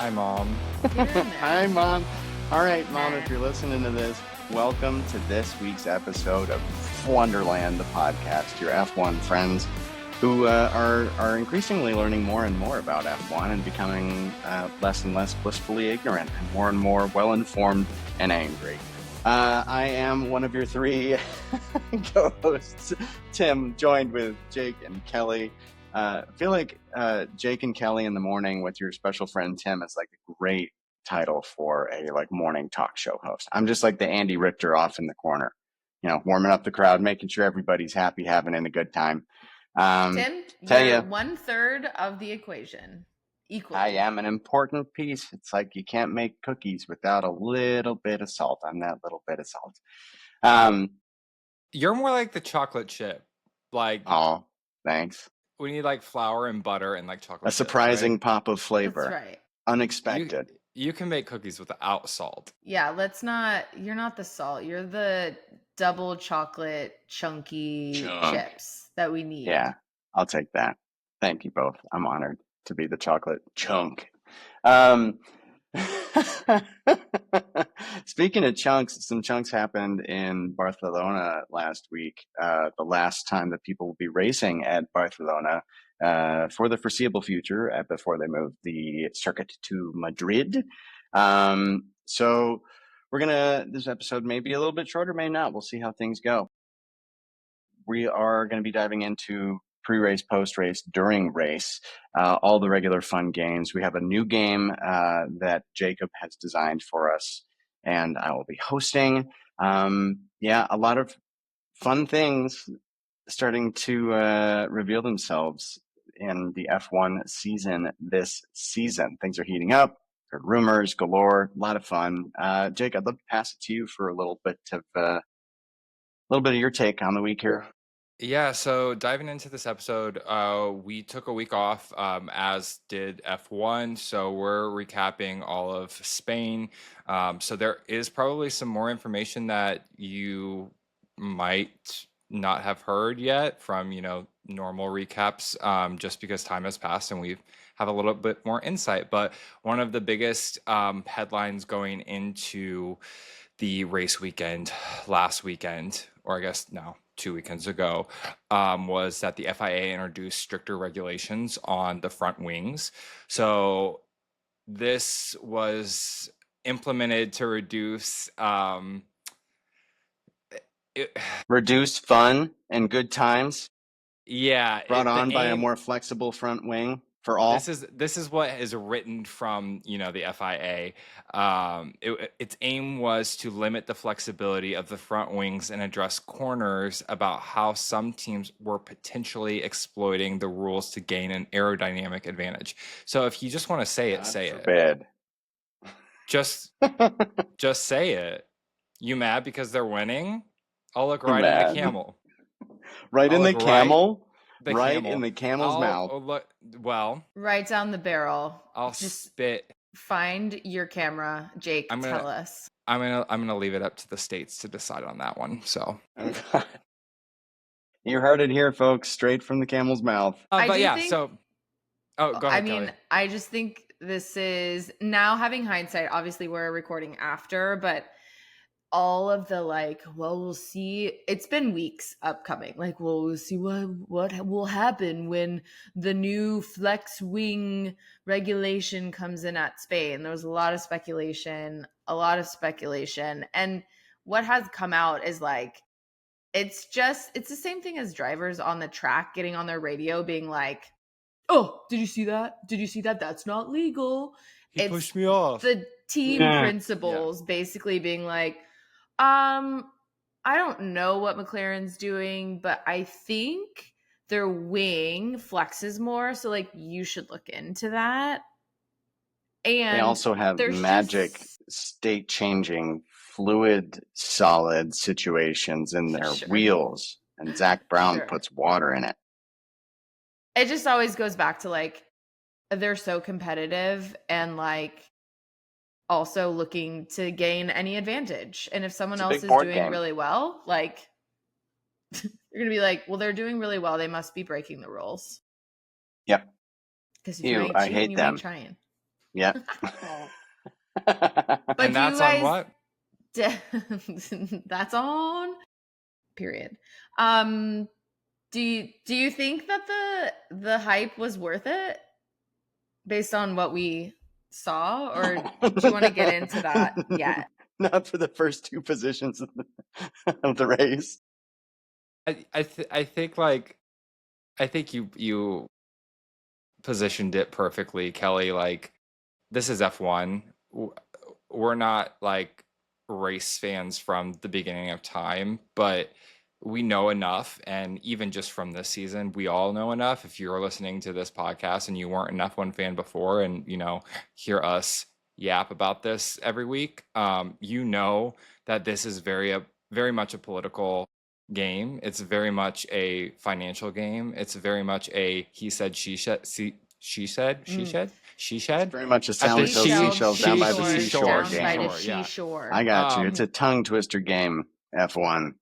Hi, Mom. Get in there. Hi, Mom. All right, Mom, if you're listening to this, welcome to this week's episode of Wonderland, the podcast, your F1 friends who are increasingly learning more and more about F1 and becoming less and less blissfully ignorant and more well-informed and angry. I am one of your three co-hosts, Tim, joined with Jake and Kelley. I feel like Jake and Kelley in the morning with your special friend Tim is like a great title for a morning talk show host. I'm just like the Andy Richter off in the corner, warming up the crowd, making sure everybody's happy, having a good time. Tim, you're 1/3 of the equation. Equally. I am an important piece. It's like you can't make cookies without a little bit of salt. I'm that little bit of salt. You're more like the chocolate chip. Oh, thanks. We need like flour and butter and like chocolate. A surprising chip, right? pop of flavor. That's right. Unexpected. You can make cookies without salt. Yeah, you're not the salt. You're the double chocolate chunky chips that we need. Yeah, I'll take that. Thank you both. I'm honored to be the chocolate chunk. Speaking of chunks, some chunks happened in Barcelona last week. The last time that people will be racing at Barcelona for the foreseeable future before they move the circuit to Madrid. So this episode may be a little bit shorter, may not. We'll see how things go. We are going to be diving into pre-race, post-race, during race, all the regular fun games. We have a new game that Jacob has designed for us, and I will be hosting. A lot of fun things starting to reveal themselves in the F1 season this season. Things are heating up. There are rumors galore. A lot of fun. Jake, I'd love to pass it to you for a little bit of your take on the week here. Yeah, so diving into this episode, we took a week off, as did F1. So we're recapping all of Spain. So there is probably some more information that you might not have heard yet from, normal recaps, just because time has passed and we have a little bit more insight. But one of the biggest headlines going into the race weekend last weekend, or I guess now 2 weekends ago, was that the FIA introduced stricter regulations on the front wings. So this was implemented to reduce reduce fun and good times. Yeah, brought on by a more flexible front wing for all. This is what is written from the FIA. Its aim was to limit the flexibility of the front wings and address corners about how some teams were potentially exploiting the rules to gain an aerodynamic advantage. So if you just want to say it, say it. Just say it. You mad because they're winning? I'll look right in the camel. Right in the camel? Right in the camel's mouth. Right down the barrel. I'll just spit. Find your camera, Jake. Tell us. I'm gonna leave it up to the states to decide on that one. So you heard it here, folks, straight from the camel's mouth. Go ahead. Kelley. I just think this is, now having hindsight, obviously we're recording after, but all of the we'll see, it's been weeks upcoming, we'll see what will happen when the new flex wing regulation comes in at Spain. There was a lot of speculation, and what has come out is it's the same thing as drivers on the track getting on their radio being like, oh, did you see that, that's not legal. He pushed me off. The team principals basically being like, I don't know what McLaren's doing, but I think their wing flexes more. So you should look into that. And they also have magic state changing fluid solid situations in their wheels. And Zach Brown puts water in it. It just always goes back to they're so competitive and also looking to gain any advantage. And if someone else is doing really well, you're going to be like, well, they're doing really well. They must be breaking the rules. Yep. Because I hate them. Trying. Yeah. But And do you that's on guys what? that's on period. Do you think that the hype was worth it based on what we saw, or do you want to get into that yet? Not for the first two positions of the race. I think like I think you positioned it perfectly, Kelly. Like this is F1. We're not like race fans from the beginning of time, but we know enough. And even just from this season, we all know enough. If you're listening to this podcast and you weren't an F1 fan before and, hear us yap about this every week, you know that this is very much a political game. It's very much a financial game. It's very much a he said, she said, she said, she Mm. said, she It's said. very much a At the Sally She-shelled, seashells down by the she-shore, seashore down by the game. yeah. seashore. I got you. Um, It's a tongue twister game, F1.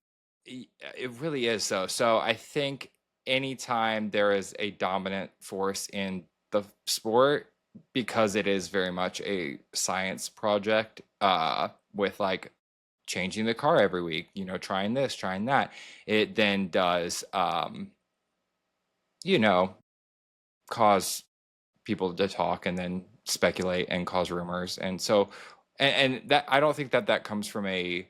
It really is so I think anytime there is a dominant force in the sport, because it is very much a science project, with like changing the car every week, trying this, trying that, it then does you know cause people to talk and then speculate and cause rumors. And so and that, I don't think that comes from a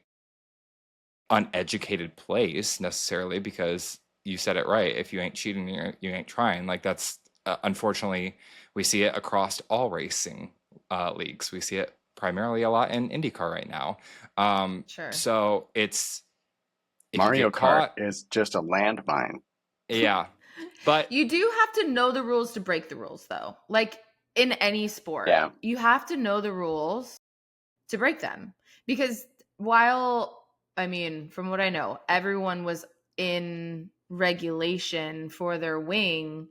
uneducated place necessarily, because you said it right. If you ain't cheating, you ain't trying. Like that's unfortunately, we see it across all racing leagues. We see it primarily a lot in IndyCar right now. Sure. So it's if Mario you get Kart caught, is just a landmine. yeah. But You do have to know the rules to break the rules, though. Like in any sport, Yeah. you have to know the rules to break them. Because while, I mean, from what I know, everyone was in regulation for their wing.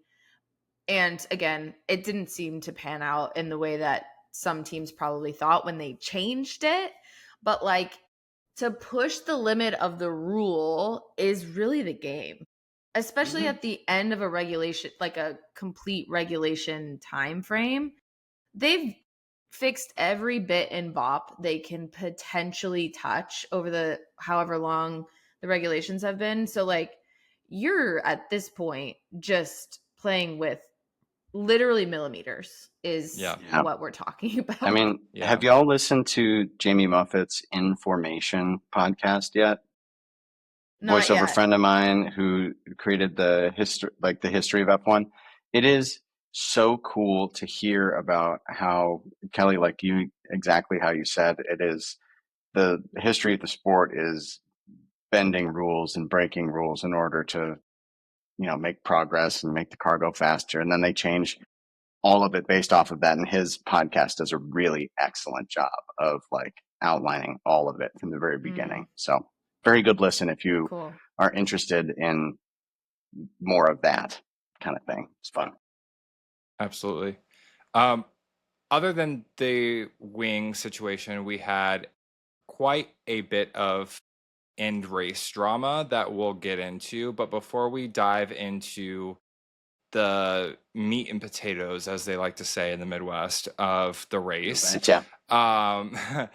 And again, it didn't seem to pan out in the way that some teams probably thought when they changed it. But like to push the limit of the rule is really the game, especially Mhm. at the end of a regulation, like a complete regulation time frame. They've fixed every bit and bop they can potentially touch over the however long the regulations have been. So like you're at this point just playing with literally millimeters is Yeah. Yeah. what we're talking about. I mean, Yeah. have y'all listened to Jamie Moffat's Information podcast yet? Not Voiceover yet. friend of mine who created the history of F1. It is so cool to hear about how, Kelly, like you, exactly how you said, it is the history of the sport is bending rules and breaking rules in order to, make progress and make the car go faster. And then they change all of it based off of that. And his podcast does a really excellent job of like outlining all of it from the very beginning. So very good listen if you Cool. are interested in more of that kind of thing. It's fun. Absolutely. Other than the wing situation, we had quite a bit of end race drama that we'll get into. But before we dive into the meat and potatoes, as they like to say in the Midwest, of the race, Betcha. um, I've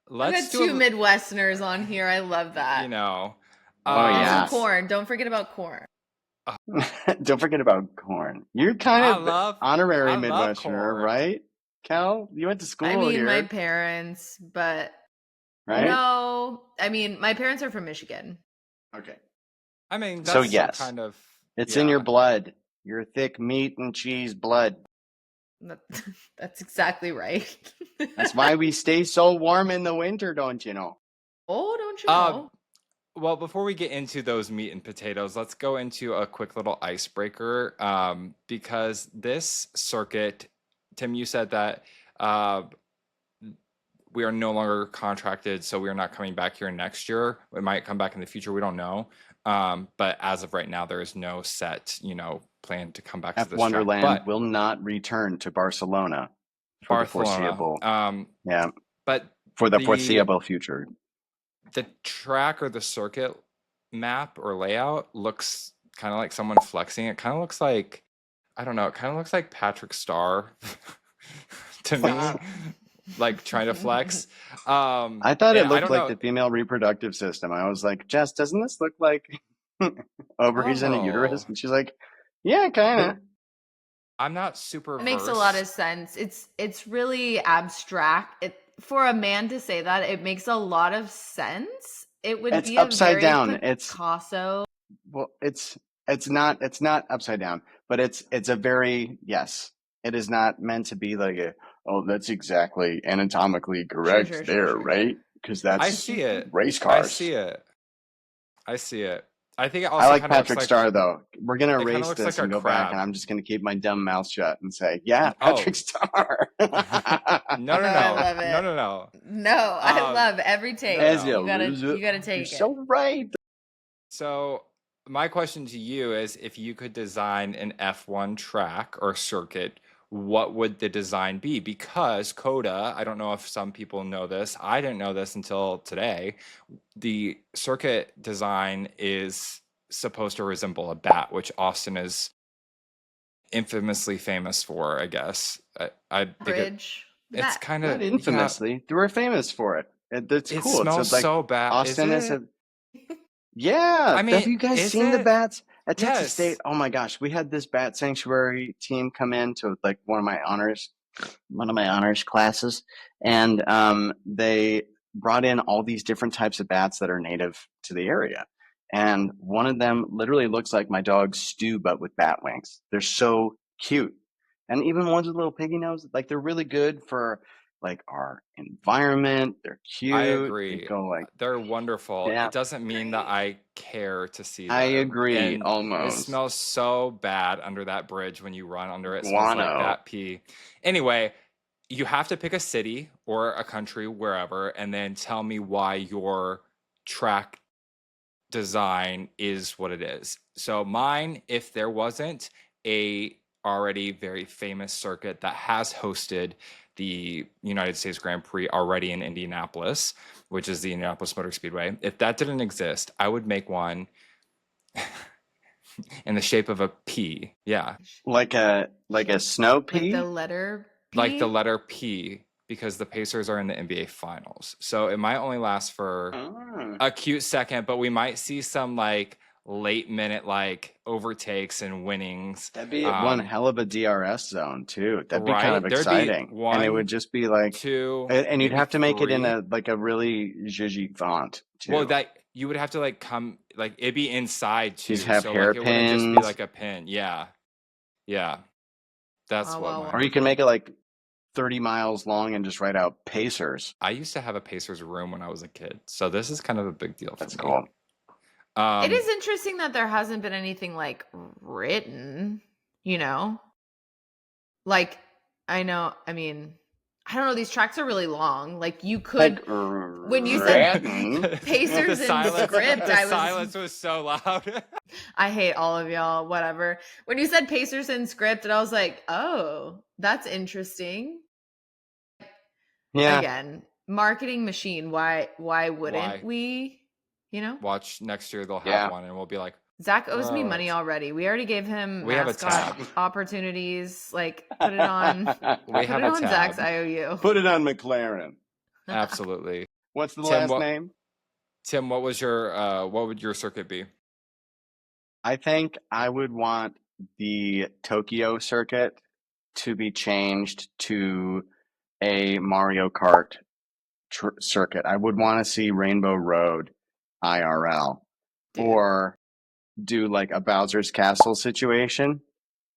let's got do two Midwesterners on here. I love that. Oh, And yeah. some corn. Don't forget about corn. Don't forget about corn. You're kind I of love honorary corn. Midwesterner, right? Cal, you went to school I mean, here, my parents, but right? no. I mean, my parents are from Michigan. Okay. I mean, that's So still yes, kind of it's in your blood. Your thick meat and cheese blood. That's exactly right. That's why we stay so warm in the winter, don't you know? Oh, don't you know? Well, before we get into those meat and potatoes, let's go into a quick little icebreaker, because this circuit, Tim, you said that we are no longer contracted, so we are not coming back here next year. We might come back in the future. We don't know. But as of right now, there is no set, plan to come back to this Wonderland track. But will not return to Barcelona for the foreseeable. Barcelona. But for the foreseeable future. The track or the circuit map or layout looks kind of like someone flexing. It kind of looks like, I don't know, it kind of looks like Patrick Starr to me, like trying to flex. I thought it and I looked don't like know. the female reproductive system. I was like, Jess, doesn't this look like ovaries in a uterus? Oh, And she's like, yeah, kind of. I'm not super It makes a lot of versed. sense. It's really abstract. It for a man to say that, it makes a lot of sense. It would It's be a upside very down. Picasso. Well, it's not upside down, but it's a very, yes. It is not meant to be like oh, that's exactly anatomically Sure, correct sure, sure, there, sure, sure. right? Because I that's see it. race I cars. see it. I see it. I think it I also like kind of looks Patrick like Starr though. We're gonna it kind of erase looks like this a and go back, and crab. I'm just gonna keep my dumb mouth shut and say, yeah, Oh, Patrick Starr. no, no, No, I no, love no, it. no, no. No, I Um, love every no, take. As no. a You gotta loser, you gotta you're take it. so right. So my question to you is, if you could design an F1 track or circuit, what would the design be? Because Coda, I don't know if some people know this. I didn't know this until today. The circuit design is supposed to resemble a bat, which Austin is infamously famous for, I guess. I think Bridge. it's That kind Not of, yeah, infamously. They were famous for it. It's it cool. It's smells like so bad. Is Austin is it? a yeah. I Have mean, you guys is seen the it? bats at Texas State? Yes. Oh my gosh, we had this bat sanctuary team come in to like one of my honors classes, and they brought in all these different types of bats that are native to the area. And one of them literally looks like my dog Stu, but with bat wings. They're so cute. And even ones with little piggy nose, like they're really good for like our environment. They're I cute. They agree. go like, They're wonderful. yeah, It doesn't mean that I care to see I them. agree And it almost. smells so bad under that bridge when you run under it. It smells like Guano. bat pee. Anyway, you have to pick a city or a country, wherever, and then tell me why your track design is what it is. So mine, if there wasn't a already very famous circuit that has hosted the United States Grand Prix already in Indianapolis, which is the Indianapolis Motor Speedway, if that didn't exist, I would make one in the shape of a P. Yeah, Like a snow like the pea? letter like the P. letter P, because the Pacers are in the NBA Finals. So it might only last for Oh. a cute second, but we might see some like late minute like overtakes and winnings. That'd be one hell of a DRS zone too. That'd be kind of Right? There'd be exciting. And it would one, just be like, two, and you'd maybe have to make it in three. a like a really zhizhy font Well, too. that you would have to like come like it'd be inside too, These have so like it wouldn't just be hairpins, like a pin. Yeah, yeah, that's Wow, what wow, or mine you would can be. make it like 30 miles long and just write out Pacers. I used to have a Pacers room when I was a kid, so this is kind of a big deal for That's me. cool. It Um, is interesting that there hasn't been anything like written, you know? Like I know, I mean, I don't know, these tracks are really long. Like you could Like when you said written. Pacers in script, the I was silence was so loud. I hate all of y'all, whatever. When you said Pacers in script, and I was like, "Oh, that's interesting." Yeah. Again, marketing machine. Why wouldn't Why? we? You know? Watch next year they'll have Yeah. one, and we'll be like, Zach owes me money what? already. We already gave him We have a mascot tab. opportunities. Like put it on We put have it a on Zach's tab. IOU. Put it on McLaren. Absolutely. What's the Tim, last name? Tim, what would your circuit be? I think I would want the Tokyo circuit to be changed to a Mario Kart circuit. I would want to see Rainbow Road IRL Dude. or do like a Bowser's Castle situation.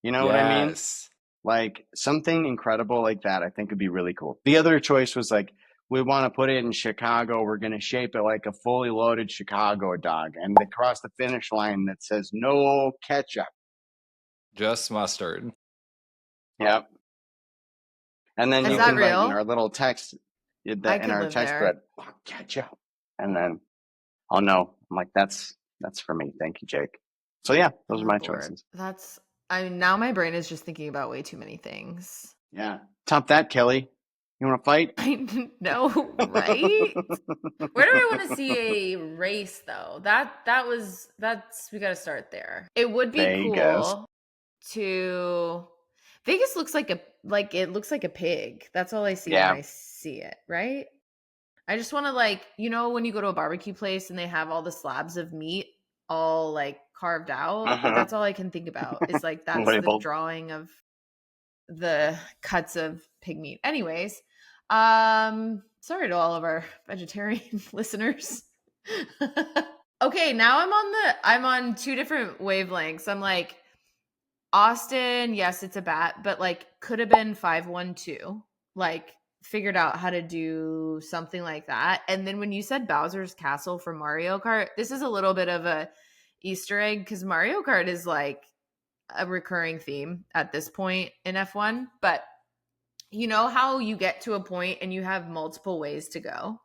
You know what I mean? Yes. Like something incredible like that, I think would be really cool. The other choice was like, we want to put it in Chicago. We're going to shape it like a fully loaded Chicago dog. And they cross the finish line that says no ketchup. Just mustard. Yep. And then Is you that can write in real? our little text, I in could our live text there. thread, fuck ketchup. And then I'll know. I'm like, that's for me. Thank you, Jake. So yeah, those are I'm my on board. choices. That's I mean, now my brain is just thinking about way too many things. Yeah. Top that, Kelley. You want to fight? I know, right? Where do I want to see a race though? That's we got to start there. It would be Vegas. cool to Vegas looks like like it looks like a pig. That's all I see Yeah. when I see it, right? I just want to like, you know, when you go to a barbecue place and they have all the slabs of meat all like carved out, Uh-huh. that's all I can think about. Is like that's the Labeled. drawing of the cuts of pig meat. Anyways, sorry to all of our vegetarian listeners. Okay, now I'm on two different wavelengths. I'm like, Austin, yes, it's a bat, but like could have been 5-1-2. Like figured out how to do something like that. And then when you said Bowser's Castle for Mario Kart, this is a little bit of a Easter egg because Mario Kart is like a recurring theme at this point in F1. But you know how you get to a point and you have multiple ways to go,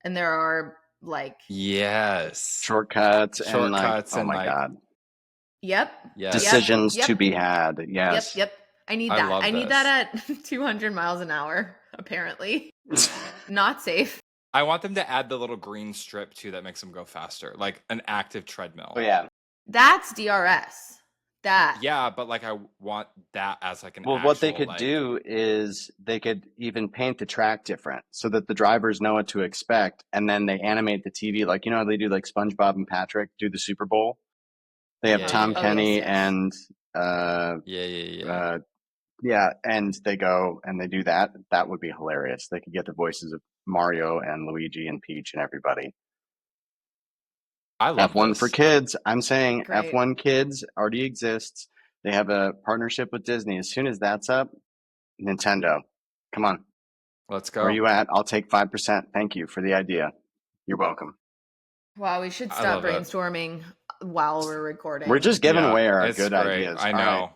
and there are like Yes. Shortcuts and like, Shortcuts oh and, my like- God. Yes. Decisions Yep. to be had. Yes. Yep. I need I that. love I need this. that at 200 miles an hour, apparently. Not safe. I want them to add the little green strip too that makes them go faster, like an active treadmill. Oh yeah. That's DRS. That. Yeah, but like I want that as like an Well, actual, what they could like, do is they could even paint the track different so that the drivers know what to expect, and then they animate the TV like, you know how they do like SpongeBob and Patrick do the Super Bowl. They have Yeah, Tom yeah. Kenny yes. and Yeah. And they go and they do that. That would be hilarious. They could get the voices of Mario and Luigi and Peach and everybody. I love F1 this. for kids. I'm saying Great. F1 Kids already exists. They have a partnership with Disney. As soon as that's up, Nintendo, come on. Let's go. Where are you at? I'll take 5%. Thank you for the idea. You're welcome. Wow, we should I stop love it. brainstorming while we're recording. We're just giving Yeah, away our it's good great. ideas. I All know. right.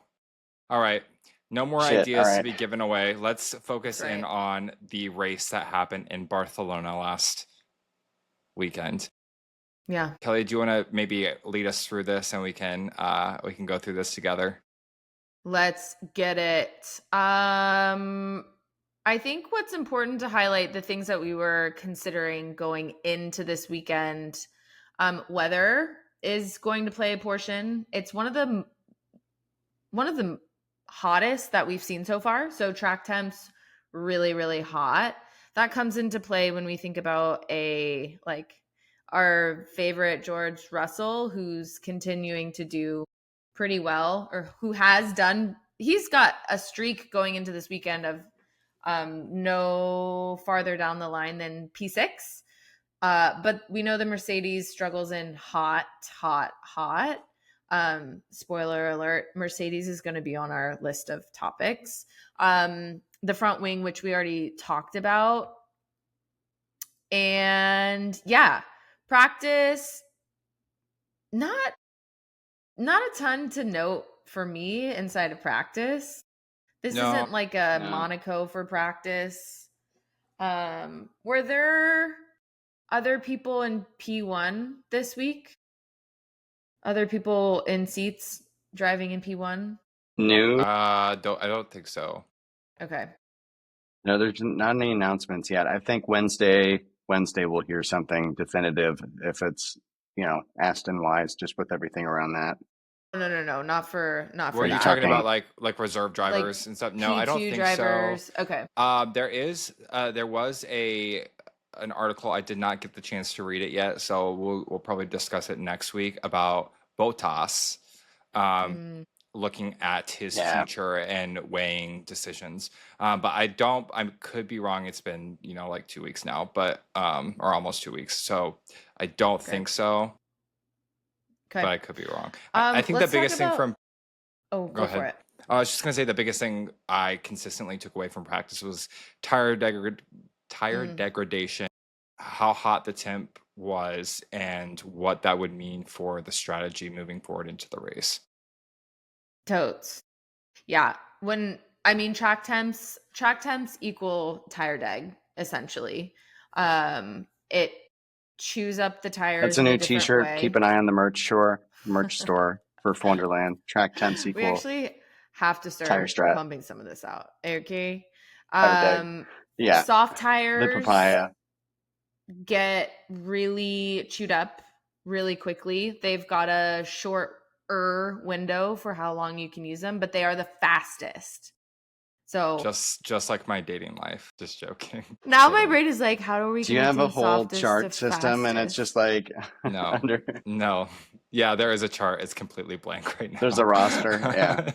All right. No more Shit, ideas all to right. be given away. Let's focus Right. in on the race that happened in Barcelona last weekend. Yeah. Kelley, do you want to maybe lead us through this and we can go through this together? Let's get it. I think what's important to highlight the things that we were considering going into this weekend. Weather is going to play a portion. It's one of the hottest that we've seen so far. So track temps really, really hot. That comes into play when we think about our favorite George Russell, who's continuing to do pretty well, or who has done. He's got a streak going into this weekend of no farther down the line than P6. But we know the Mercedes struggles in hot. Spoiler alert, Mercedes is going to be on our list of topics. The front wing, which we already talked about. And yeah, practice, not a ton to note for me inside of practice. This isn't like a Monaco for practice. Were there other people in P1 this week? Other people in seats driving in P1? New? I don't think so. Okay. No, there's not any announcements yet. I think Wednesday we'll hear something definitive if it's, Aston wise, just with everything around that. No, not for Were you that. talking about like reserve drivers and stuff? No, I don't P2 think drivers. so. Okay. There was an article. I did not get the chance to read it yet, so we'll probably discuss it next week about Bottas looking at his future and weighing decisions. But I could be wrong. It's been like 2 weeks now, but or almost 2 weeks. So I don't think so. Okay. But I could be wrong. I think the biggest thing from go ahead. For it. I was just gonna say the biggest thing I consistently took away from practice was tire degradation, how hot the temp was, and what that would mean for the strategy moving forward into the race. Totes. Yeah. Track temps equal tire deg, essentially. It chews up the tires. That's a new t-shirt. Way. Keep an eye on the merch store for Wonderland. Track temps equal. We actually have to start pumping some of this out. Okay. Soft tires. The papaya get really chewed up really quickly. They've got a shorter window for how long you can use them, but they are the fastest. So just like my dating life. Just joking. now Kidding. my brain is like, how do we Do you get have to a the whole softest chart to system and it's fastest? just like No. under No. Yeah, there is a chart. It's completely blank right now. there's a roster? Yeah.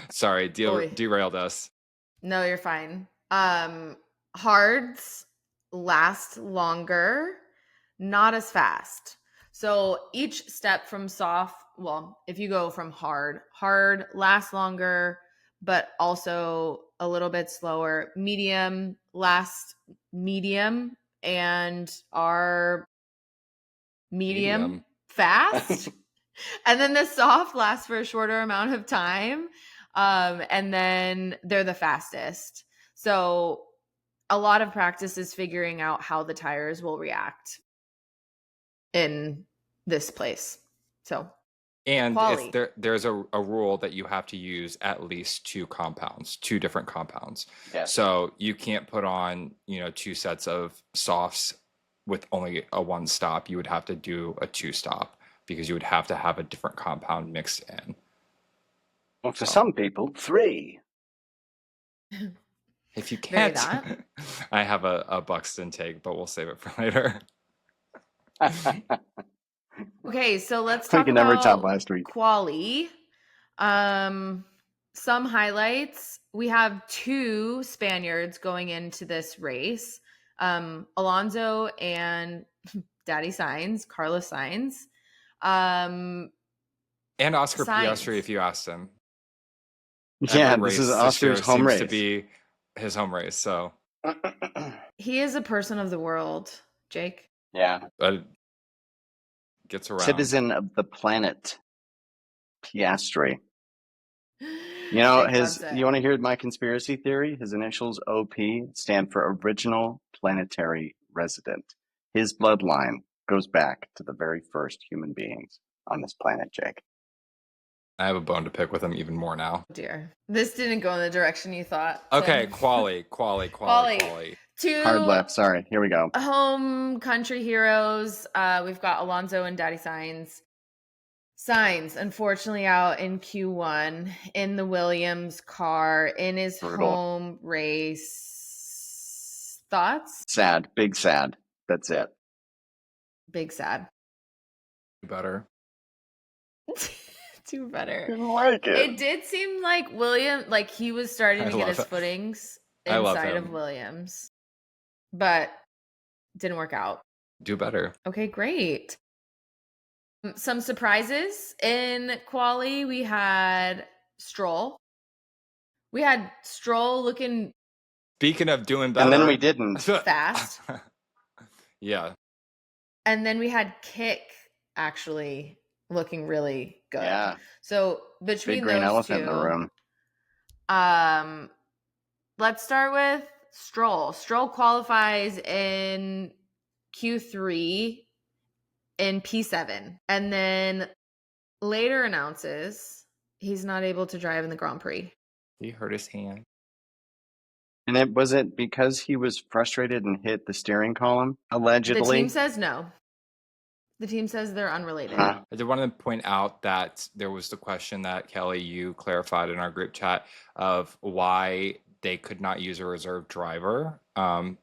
Sorry, Boy. derailed us. No, you're fine. Hards last longer, not as fast. So each step from soft, well, if you go from hard lasts longer, but also a little bit slower. Medium last medium and are medium. fast. And then the soft lasts for a shorter amount of time. And then they're the fastest. So a lot of practice is figuring out how the tires will react in this place. So And quali. there's a rule that you have to use at least two different compounds. Yes. So you can't put on, two sets of softs with only a one stop. You would have to do a two stop because you would have to have a different compound mixed in. Well, for some people, 3. If you Very can't, that. I have a Buxton take, but we'll save it for later. Okay, so let's We talk can never top about last week. quali. Some highlights. We have 2 Spaniards going into this race. Alonso and Daddy Sainz, Carlos Sainz. And Oscar Sainz. Piastri, if you asked him. Yeah, Every this is race Oscar's year home seems race. to be his home race. So He is a person of the world, Jake. Yeah. Gets around. Citizen of the planet, Piastri. You know, you want to hear my conspiracy theory? His initials OP stand for Original Planetary Resident. His bloodline goes back to the very first human beings on this planet, Jake. I have a bone to pick with him even more now. Oh dear. This didn't go in the direction you thought. Okay, quali. 2 hard left. Sorry. Here we go. Home country heroes. We've got Alonso and Daddy Sainz. Sainz, unfortunately, out in Q1 in the Williams car in his home race. Thoughts? Sad. Big sad. That's it. Big sad. Better. Too better. Didn't like it. It did seem like William, like he was starting to get his footings inside of Williams, but didn't work out. Do better. Okay, great. Some surprises in quali. We had Stroll. We had Stroll looking. Speaking of doing better, and then we didn't. Fast. Yeah. And then we had Kick actually looking really good. Yeah. So between big green those elephant two, in the room. Let's start with Stroll. Stroll qualifies in Q3 in P7 and then later announces he's not able to drive in the Grand Prix. He hurt his hand. And was it because he was frustrated and hit the steering column, allegedly? The team says no. The team says they're unrelated. I did want to point out that there was the question that Kelley, you clarified in our group chat of why they could not use a reserve driver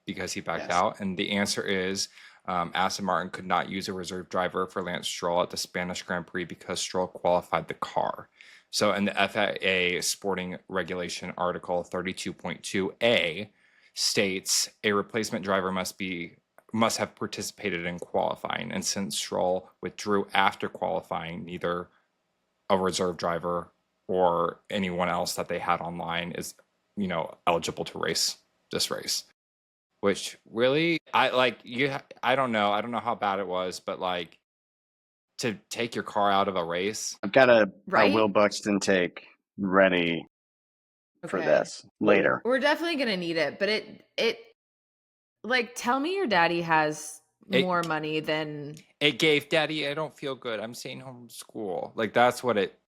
because he backed out. And the answer is Aston Martin could not use a reserve driver for Lance Stroll at the Spanish Grand Prix because Stroll qualified the car. So in the FIA Sporting Regulation Article 32.2a states a replacement driver must have participated in qualifying. And since Stroll withdrew after qualifying, neither a reserve driver or anyone else that they had online is, eligible to race this race. Which really, I don't know. I don't know how bad it was, but to take your car out of a race. I've got a Will Buxton take ready for this later. We're definitely going to need it, but it tell me your daddy has more money than it gave daddy. I don't feel good. I'm staying home from school. That's what it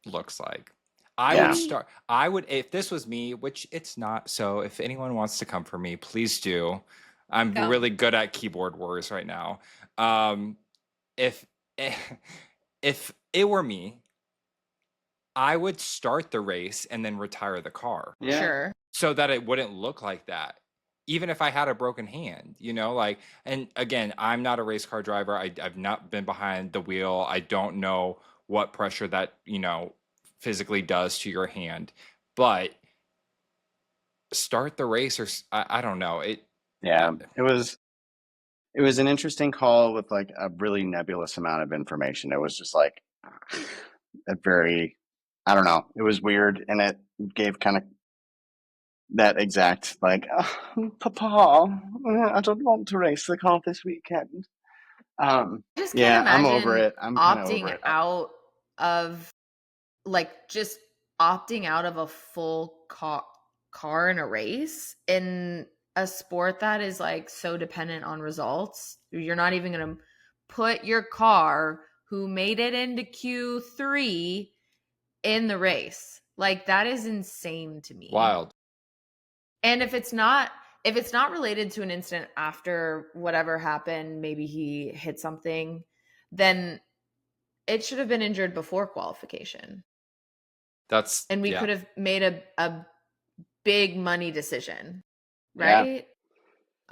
looks like. I would, if this was me, which it's not. So if anyone wants to come for me, please do. I'm really good at keyboard wars right now. If it were me, I would start the race and then retire the car Yeah. Sure. so that it wouldn't look like that. Even if I had a broken hand, like, and again, I'm not a race car driver. I've not been behind the wheel. I don't know what pressure that, physically does to your hand, but start the race, or I don't know. Yeah. It was an interesting call with like a really nebulous amount of information. It was just like a very, I don't know. It was weird, and it gave kind of that exact like, oh, Papa, I don't want to race the car this weekend. I just can't Yeah, I'm over imagine it. I'm kind of over opting it. out of just opting out of a full car in a race in a sport that is like so dependent on results. You're not even going to put your car who made it into Q3 in the race. Like, that is insane to me. Wild. And if it's not related to an incident after whatever happened, maybe he hit something, then it should have been injured before qualification. And we could have made a big money decision, right? Maybe,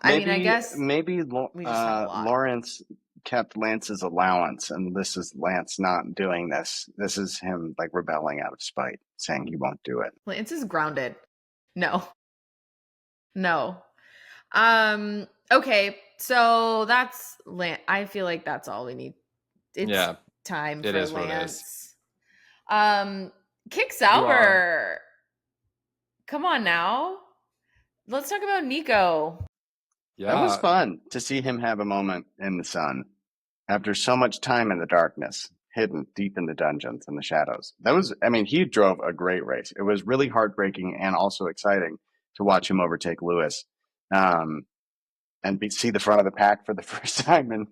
I mean, I guess maybe we just have a lot. Lawrence kept Lance's allowance, and this is Lance not doing this. This is him like rebelling out of spite, saying he won't do it. Lance is grounded. No. Okay, so that's Lance. I feel like that's all we need. It's time it for is Lance. Kick Sauber. Come on now. Let's talk about Nico. Yeah. It was fun to see him have a moment in the sun after so much time in the darkness, hidden deep in the dungeons and the shadows. He drove a great race. It was really heartbreaking and also exciting to watch him overtake Lewis, and see the front of the pack for the first time in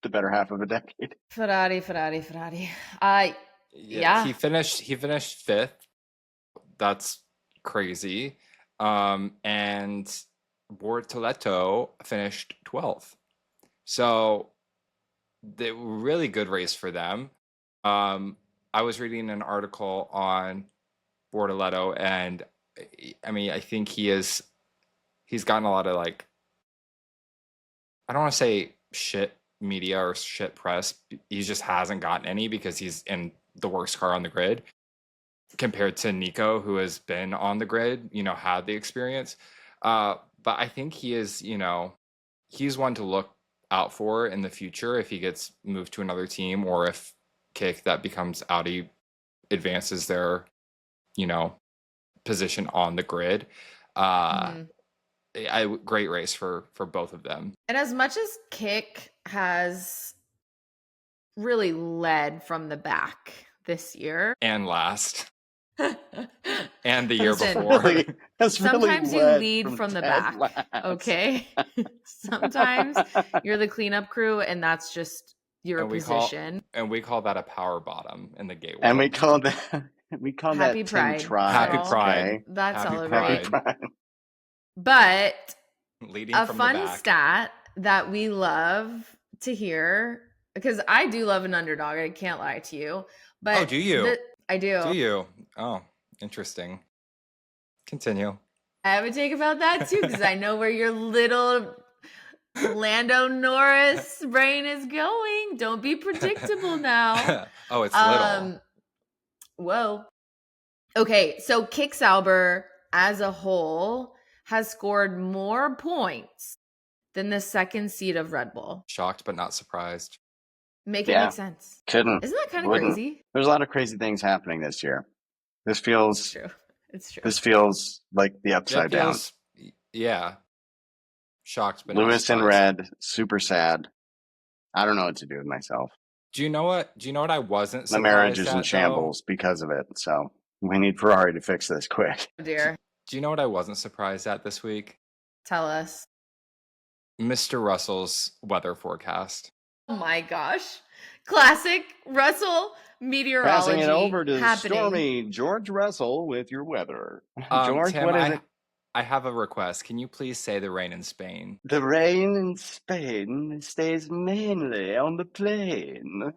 the better half of a decade. Ferrari. Yeah. He finished fifth. That's crazy. And Bortoleto finished 12th. So the really good race for them. I was reading an article on Bortoleto, and I mean, I think he's gotten a lot of, like, I don't want to say shit media or shit press. He just hasn't gotten any because he's in the worst car on the grid compared to Nico, who has been on the grid, had the experience. But I think he is, he's one to look out for in the future if he gets moved to another team, or if Kick that becomes Audi advances their, position on the grid. Great race for both of them. And as much as Kick has really led from the back this year and last and the year before, sometimes you lead from the back. Okay. Sometimes you're the cleanup crew, and that's just your position. We call that a power bottom in the gay world. And we call that Happy Pride. Happy Pride. Okay? That's Happy celebrate. Pride. But leading a from fun the back. stat that we love to hear, because I do love an underdog, I can't lie to you. But do you? I do. Do you? Oh, interesting. Continue. I have a take about that too, because I know where your little Lando Norris brain is going. Don't be predictable now. Oh, it's little. Whoa. Okay, so Kick Sauber as a whole has scored more points than the second seed of Red Bull. Shocked but not surprised. Make it make sense. Couldn't. Isn't that kind of crazy? There's a lot of crazy things happening this year. This feels true. It's true. This feels like the upside down. Yeah. Shocked but Lewis not in red, super sad. I don't know what to do with myself. Do you know what I wasn't surprised My marriage is at, in shambles because of it, so we need Ferrari to fix this quick. Oh dear. Do you know what I wasn't surprised at this week? Tell us. Mr. Russell's weather forecast. Oh my gosh. Classic Russell meteorology. Passing it over to happening. Stormy George Russell with your weather. George, Tim, what is it? I have a request. Can you please say the rain in Spain? The rain in Spain stays mainly on the plain.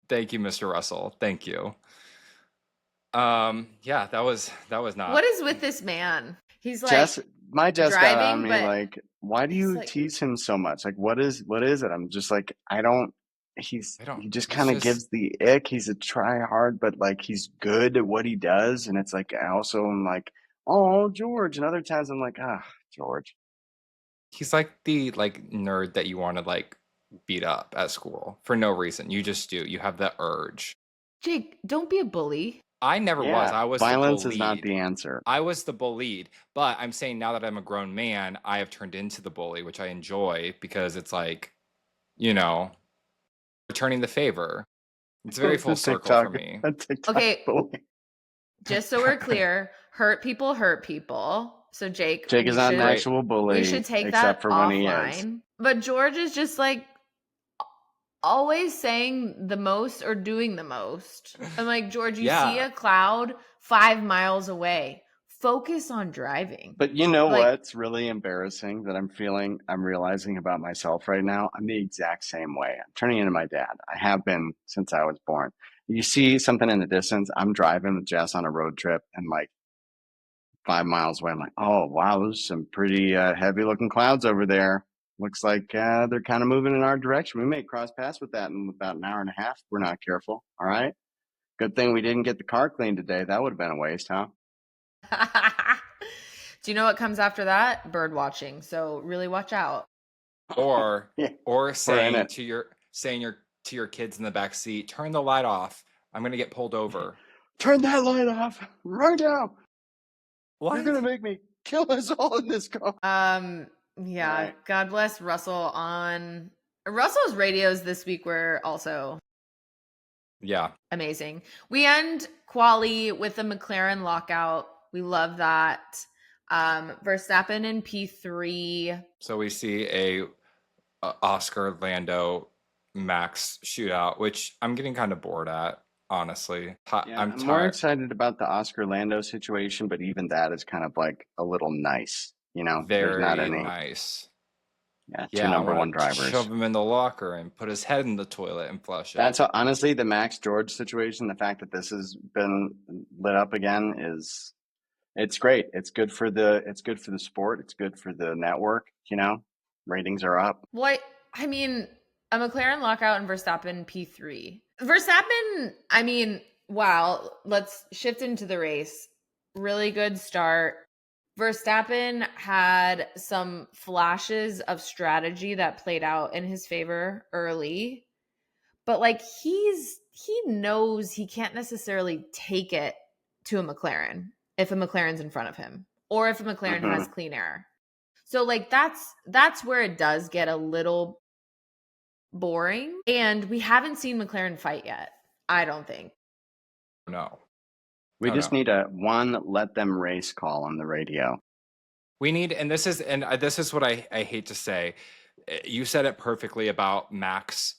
Thank you, Mr. Russell. Thank you. Yeah, that was not. What is with this man? He's like Jess, my Jess got on driving, me but like, why do he's you like, tease him so much? Like, what is it? I'm just like, I don't. I don't. He just He's kind of just gives the ick. He's a try hard, but like he's good at what he does, and it's like I also am like, oh George, and other times I'm like, ah George. he's like the nerd that you want to beat up at school for no reason. You just do. You have the urge. Jake, don't be a bully. I never was. Yeah, I was the violence is not bullied. the answer. I was the bullied. But I'm saying now that I'm a grown man, I have turned into the bully, which I enjoy because it's like, you know, returning the favor. It's very full circle for me. A TikTok Okay, bully. just so we're clear, hurt people hurt people. So Jake, Jake is not an Right. actual we bully, should take except that for when he is. offline. But George is just like always saying the most or doing the most. I'm like, George, you see Yeah. a cloud 5 miles away. Focus on driving. But you know Like- what's really embarrassing that I'm realizing about myself right now? I'm the exact same way. I'm turning into my dad. I have been since I was born. You see something in the distance, I'm driving with Jess on a road trip, and like 5 miles away, I'm like, oh, wow, there's some pretty heavy looking clouds over there. Looks like they're kind of moving in our direction. We may cross paths with that in about an hour and a half if we're not careful. All right. Good thing we didn't get the car cleaned today. That would have been a waste, huh? Do you know what comes after that? Bird watching. So really watch out. Or Yeah, or in saying it. to your kids in the back seat, turn the light off. I'm gonna get pulled over. Turn that light off right now. What? You're gonna make me kill us all in this car. Yeah, Right. God bless Russell on Russell's radios this week were also Yeah. amazing. We end quali with the McLaren lockout. We love that. Verstappen in P3. So we see a Oscar Lando Max shootout, which I'm getting kind of bored at, honestly. Yeah, I'm I'm more tired. excited about the Oscar Lando situation, but even that is kind of like a little nice. You know, there's Very not any nice. two Yeah, I number want one to drivers. shove him in the locker and put his head in the toilet and flush it. That's honestly the Max George situation. The fact that this has been lit up again is it's great. It's good for the sport. It's good for the network. You know, ratings are up. What I mean, a McLaren lockout and Verstappen P3. Verstappen, I mean, wow, let's shift into the race. Really good start. Verstappen had some flashes of strategy that played out in his favor early. But like he knows he can't necessarily take it to a McLaren if a McLaren's in front of him or if a McLaren has clean air. So like that's where it does get a little boring. And we haven't seen McLaren fight yet, I don't think. No. We Oh, just no. need a one let them race call on the radio. We need, and this is what I hate to say. You said it perfectly about Max.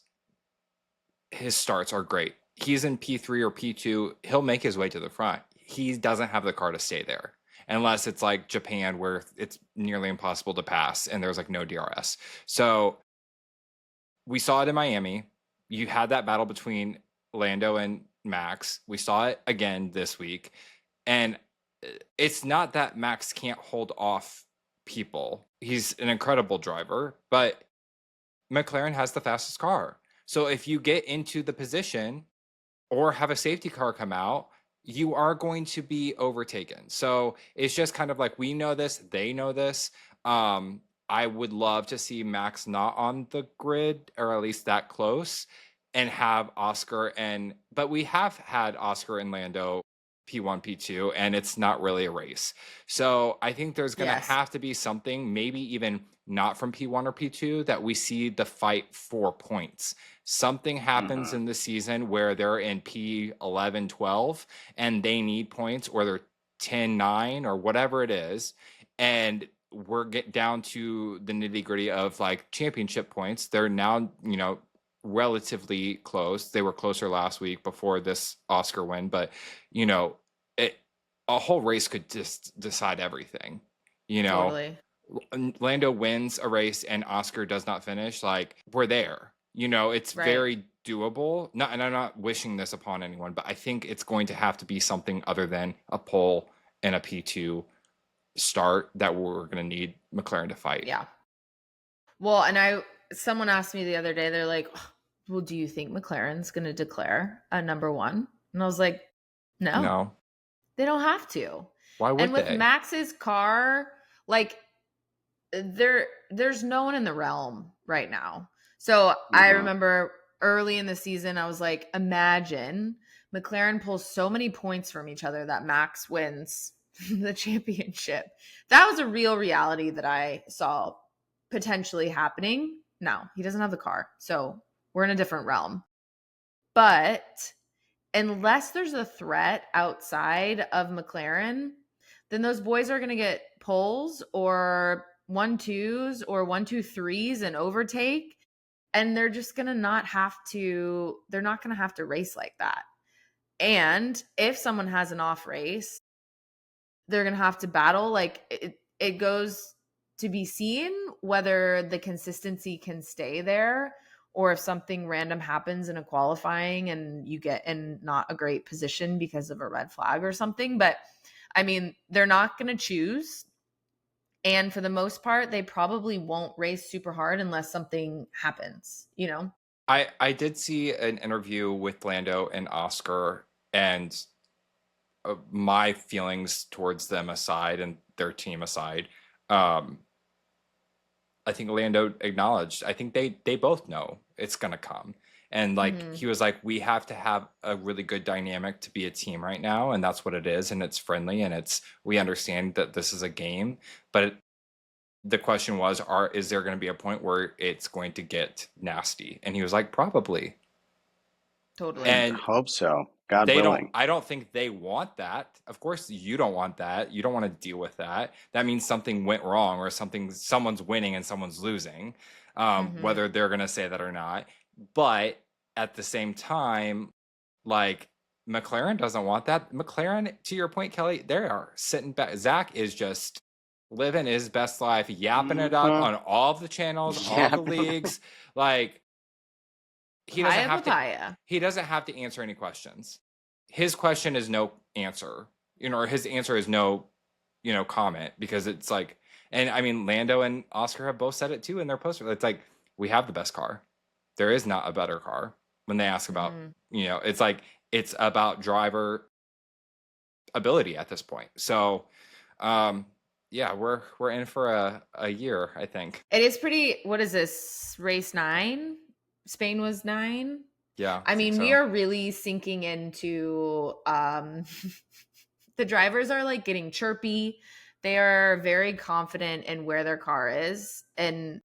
His starts are great. He's in P3 or P2. He'll make his way to the front. He doesn't have the car to stay there unless it's like Japan where it's nearly impossible to pass and there's like no DRS. So we saw it in Miami. You had that battle between Lando and Max. We saw it again this week. And it's not that Max can't hold off people. He's an incredible driver, but McLaren has the fastest car. So if you get into the position or have a safety car come out, you are going to be overtaken. So it's just kind of like we know this, they know this. I would love to see Max not on the grid or at least that close and have Oscar but we have had Oscar and Lando P1, P2, and it's not really a race. So I think there's going to have to be something, maybe even not from P1 or P2, that we see the fight for points. Something happens in the season where they're in P11, 12, and they need points, or they're 10, 9, or whatever it is. And we're getting down to the nitty gritty of like championship points. They're now, relatively close. They were closer last week before this Oscar win, but a whole race could just decide everything. Totally. Lando wins a race and Oscar does not finish. Like, we're there. It's Right. very doable. Not, and I'm not wishing this upon anyone, but I think it's going to have to be something other than a pole and a P2 start that we're going to need McLaren to fight. Yeah. Well, and someone asked me the other day, they're like, well, do you think McLaren's going to declare a number one? And I was like, no, they don't have to. Why would and with they? Max's car, like there's no one in the realm right now. So I remember early in the season, I was like, imagine McLaren pulls so many points from each other that Max wins the championship. That was a real reality that I saw potentially happening. No, he doesn't have the car. So we're in a different realm. But unless there's a threat outside of McLaren, then those boys are going to get poles or 1-2s or 1-2-3s and overtake. And they're just going to not have to race like that. And if someone has an off race, they're going to have to battle. Like it goes to be seen whether the consistency can stay there, or if something random happens in a qualifying and you get in not a great position because of a red flag or something. But I mean, they're not going to choose. And for the most part, they probably won't race super hard unless something happens, you know? I did see an interview with Lando and Oscar, and my feelings towards them aside and their team aside, I think Lando acknowledged, I think they both know it's going to come. And like, he was like, we have to have a really good dynamic to be a team right now. And that's what it is. And it's friendly, and we understand that this is a game, but the question was, is there going to be a point where it's going to get nasty? And he was like, probably. Totally. And I hope so. God willing. I don't think they want that. Of course, you don't want that. You don't want to deal with that. That means something went wrong, or someone's winning and someone's losing, whether they're going to say that or not. But at the same time, like, McLaren doesn't want that. McLaren, to your point, Kelley, they are sitting back. Zach is just living his best life, yapping it up on all of the channels, all the leagues. Like, he doesn't have to answer any questions. His question is no answer, or his answer is no, comment, because it's like, and I mean, Lando and Oscar have both said it too in their poster. It's like, we have the best car. There is not a better car. When they ask about, it's like, it's about driver ability at this point. So, yeah, we're in for a year, I think. It is pretty. What is this, race 9? Spain was 9. Yeah, I mean, we are really sinking into the drivers are like getting chirpy. They are very confident in where their car is, and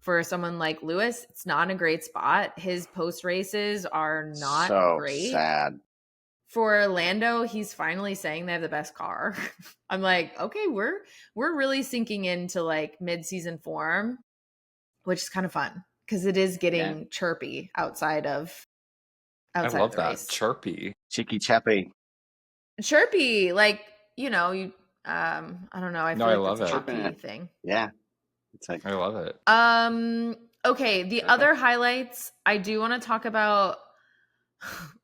for someone like Lewis, it's not in a great spot. His post races are not so great. Sad. For Lando, he's finally saying they have the best car. I'm like, okay, we're really sinking into like mid-season form, which is kind of fun because it is getting chirpy outside of I love the that race. chirpy, chirpy, like you. I don't know. I feel like that's a chirpy thing. Yeah, it's like I love it. Okay, the other highlights I do want to talk about.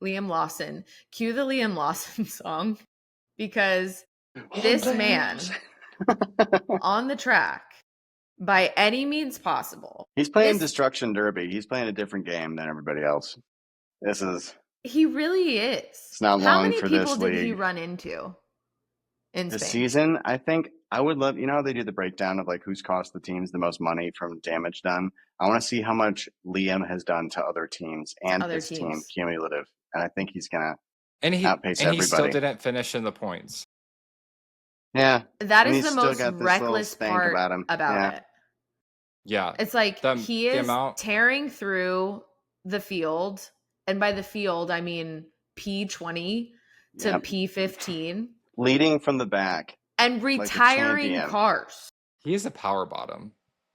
Liam Lawson. Cue the Liam Lawson song, because this man on the track, by any means possible. He's playing Destruction Derby. He's playing a different game than everybody else. He really is. It's not How long many for people this league. did he run into in this Spain? Season? I think I would love, they do the breakdown of like who's cost the teams the most money from damage done. I want to see how much Liam has done to other teams and this team cumulative. And I think he's going to outpace everybody. And he still didn't finish in the points. Yeah. That is the most reckless part about it. Yeah. It's like he is tearing through the field. And by the field, I mean P20 to P15. Leading from the back. And retiring cars. He is a power bottom,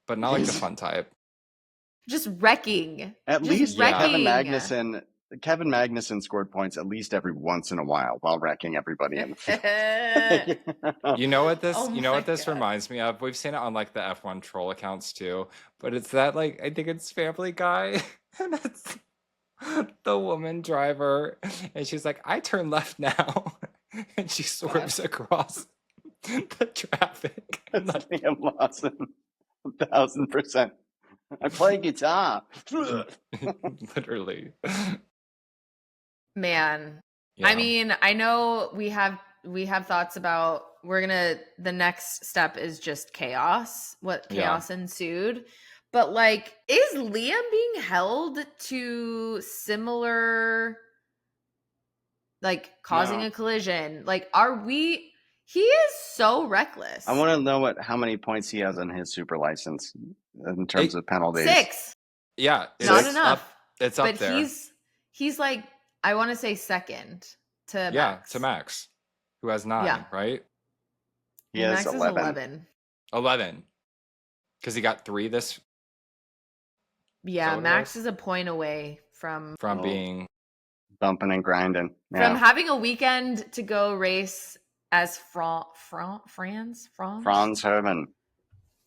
but not like the fun type. Just wrecking. At least Kevin Magnussen scored points at least every once in a while wrecking everybody in the field. You know what this reminds me of? We've seen it on like the F1 troll accounts too, but it's that, like, I think it's Family Guy. And the woman driver, and she's like, I turn left now. And she swerves across the traffic. That's Liam Lawson. 1,000%. I play guitar. Literally. Man. Yeah. I mean, I know we have thoughts about the next step is just chaos, what chaos ensued. But like, is Liam being held to similar, like causing No. a collision? Like, he is so reckless. I want to know how many points he has on his super license in terms of penalties. 6. Yeah. Not enough. It's up but there. He's like, I want to say second to Max. To Max, who has 9, right? He has Max 11. 11. Because he got 3 this. Yeah, Max is a point away from being bumping and grinding. Yeah. From having a weekend to go race as Franz Herman.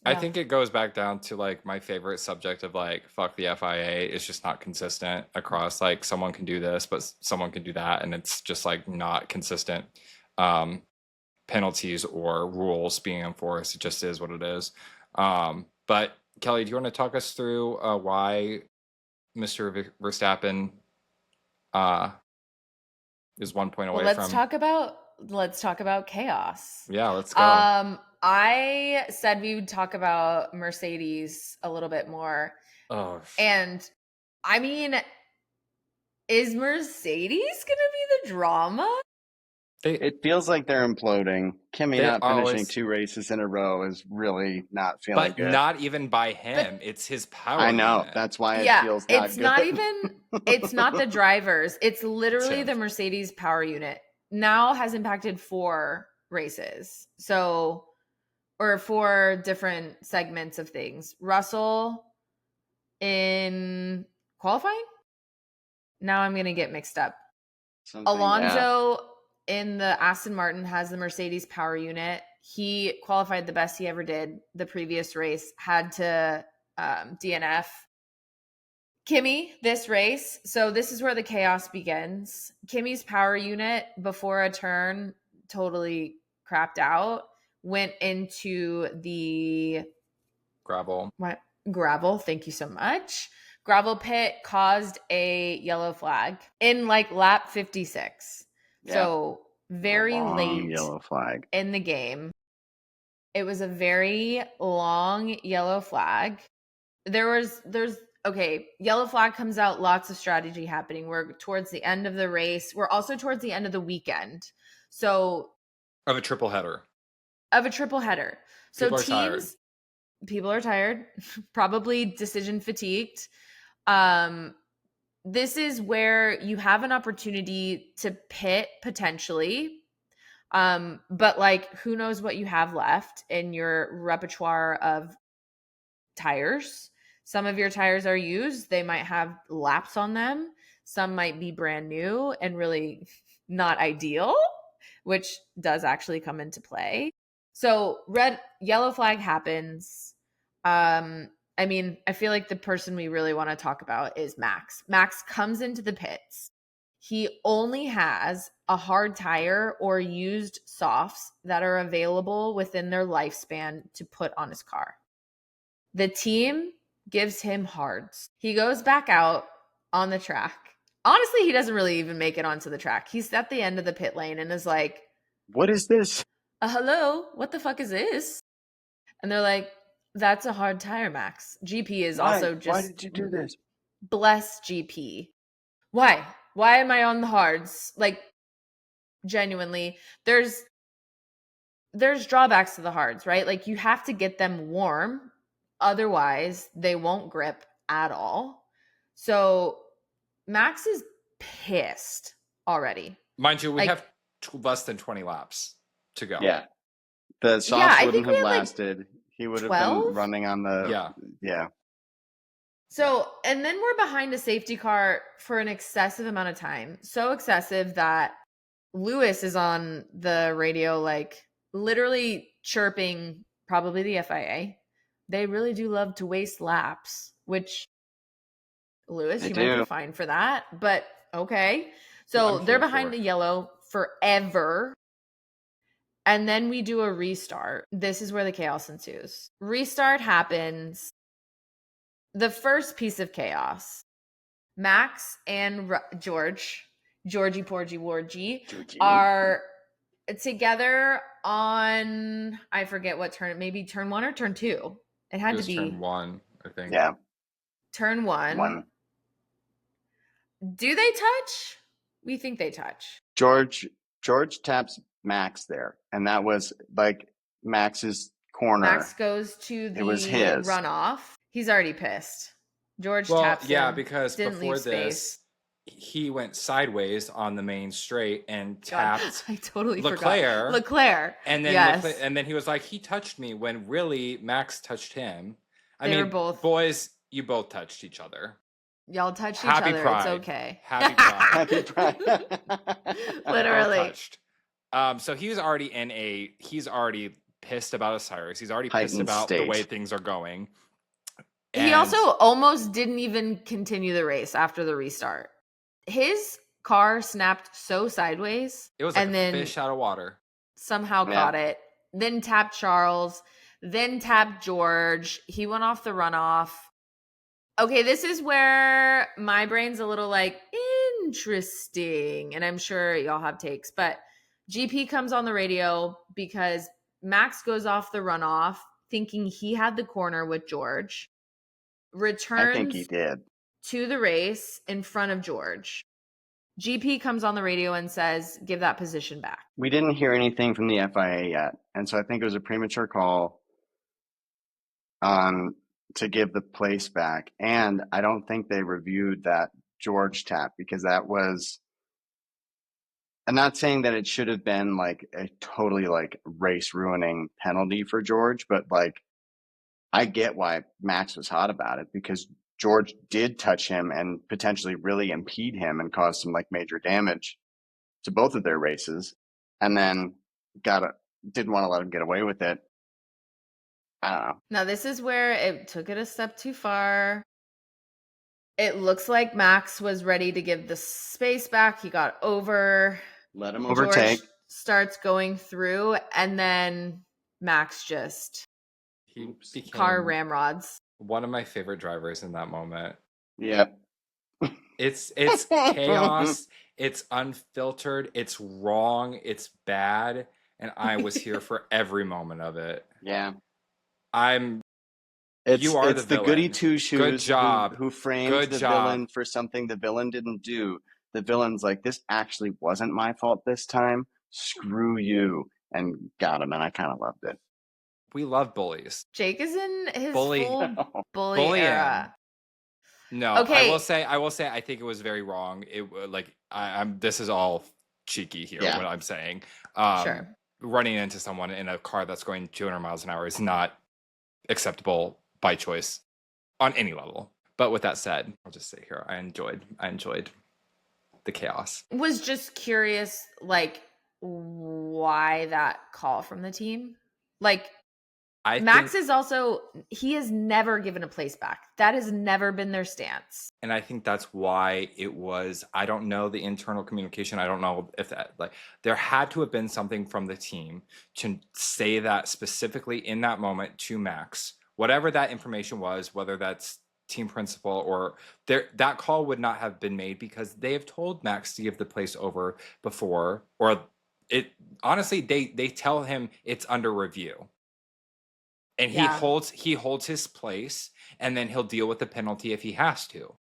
Yeah. I think it goes back down to like my favorite subject of like, fuck the FIA. It's just not consistent across, like, someone can do this, but someone can do that. And it's just like not consistent penalties or rules being enforced. It just is what it is. But Kelley, do you want to talk us through why Mr. Verstappen is 1 point away from? Let's talk about chaos. Yeah, let's go. I said we would talk about Mercedes a little bit more. Oh. And I mean, is Mercedes gonna be the drama? It feels like they're imploding. Kimi not finishing 2 races in a row is really not feeling good. But not even by him. It's his power. I know. Unit. That's why it feels not it's good. Not even. It's not the drivers. It's literally the Mercedes power unit. Now has impacted 4 races. So, or 4 different segments of things. Russell in qualifying. Now I'm going to get mixed up. Alonso in the Aston Martin has the Mercedes power unit. He qualified the best he ever did the previous race, had to DNF. Kimi this race. So this is where the chaos begins. Kimi's power unit before a turn totally crapped out, went into the gravel. What? Gravel. Thank you so much. Gravel pit caused a yellow flag in like lap 56. Yeah. So very late yellow flag in the game. It was a very long yellow flag. There's yellow flag comes out, lots of strategy happening. We're towards the end of the race. We're also towards the end of the weekend. So of a triple header. So people are tired, probably decision fatigued. This is where you have an opportunity to pit potentially. But like, who knows what you have left in your repertoire of tires. Some of your tires are used. They might have laps on them. Some might be brand new and really not ideal, which does actually come into play. So yellow flag happens. I mean, I feel like the person we really want to talk about is Max. Max comes into the pits. He only has a hard tire or used softs that are available within their lifespan to put on his car. The team gives him hards. He goes back out on the track. Honestly, he doesn't really even make it onto the track. He's at the end of the pit lane and is like, what is this? Hello, what the fuck is this? And they're like, that's a hard tire, Max. GP is also just... Why did you do this? Bless GP. Why? Why am I on the hards? Like, genuinely, there's drawbacks to the hards, right? Like, you have to get them warm. Otherwise, they won't grip at all. So, Max is pissed already. Mind you, we have less than 20 laps to go. Yeah. The softs wouldn't have lasted. He would have been running on the... Yeah. So, and then we're behind a safety car for an excessive amount of time. So excessive that Lewis is on the radio, like, literally chirping probably the FIA. They really do love to waste laps, which Lewis, They you might be do. fine for that, but okay. So I'm they're here behind for the it. yellow forever. And then we do a restart. This is where the chaos ensues. Restart happens. The first piece of chaos, Max and Georgie Porgy Wargy, Georgie. are together on, I forget what turn, maybe turn 1 or turn 2. It had It to was turn be 1, I think. Yeah, turn 1. one. Do they touch? We think they touch. George taps Max there, and that was like Max's corner. Max goes to It was the his. runoff. He's already pissed. George Well, taps yeah, him. because Didn't before leave space. this, he went sideways on the main straight and God, tapped I totally Leclerc. forgot. Leclerc. And then Yes. and then he was like, he touched me, when really Max touched him. I They mean, were both- boys, you both touched each other. Y'all touched Happy each other. Pride. It's okay. Happy Pride. Happy Pride. Literally. Both touched. So he's already pissed about Osiris. He's already pissed Heightened about the state. way things are going. He And also almost didn't even continue the race after the restart. His car snapped so sideways. it was like and a then fish out of water. somehow Yeah. caught it. Then tapped Charles. Then tapped George. He went off the runoff. Okay, this is where my brain's a little like interesting, and I'm sure y'all have takes, but GP comes on the radio because Max goes off the runoff thinking he had the corner with George, I think he returns did. to the race in front of George. GP comes on the radio and says, give that position back. We didn't hear anything from the FIA yet, and so I think it was a premature call to give the place back. And I don't think they reviewed that George tap, because that was. I'm not saying that it should have been like a totally like race ruining penalty for George, but like I get why Max was hot about it, because George did touch him and potentially really impede him and cause some like major damage to both of their races, and then didn't want to let him get away with it. I don't know. Now, this is where it took it a step too far. It looks like Max was ready to give the space back. He got over. Let him overtake. George starts going through, and then Max just He became car ramrods. one of my favorite drivers in that moment. Yep. It's chaos. It's unfiltered. It's wrong. It's bad. And I was here for every moment of it. Yeah. You are it's the the goody villain. two shoes. Good job. Who frames Good the job. villain for something the villain didn't do. The villain's like, this actually wasn't my fault this time. Screw you, and got him. And I kind of loved it. We love bullies. Jake is in his Bully. full bully Bullying. era. No, Okay. I will say I think it was very wrong. It like I'm this is all cheeky here. Yeah. What I'm saying. Sure. Running into someone in a car that's going 200 miles an hour is not acceptable by choice on any level. But with that said, I'll just say here, I enjoyed the chaos. Was just curious, like, why that call from the team? Like, Max is also, he has never given a place back. That has never been their stance. And I think that's why it was, I don't know the internal communication. I don't know if that, like, there had to have been something from the team to say that specifically in that moment to Max. Whatever that information was, whether that's team principal or that call would not have been made, because they have told Max to give the place over before, or it honestly, they tell him it's under review. And he holds his place, and then he'll deal with the penalty if he has to.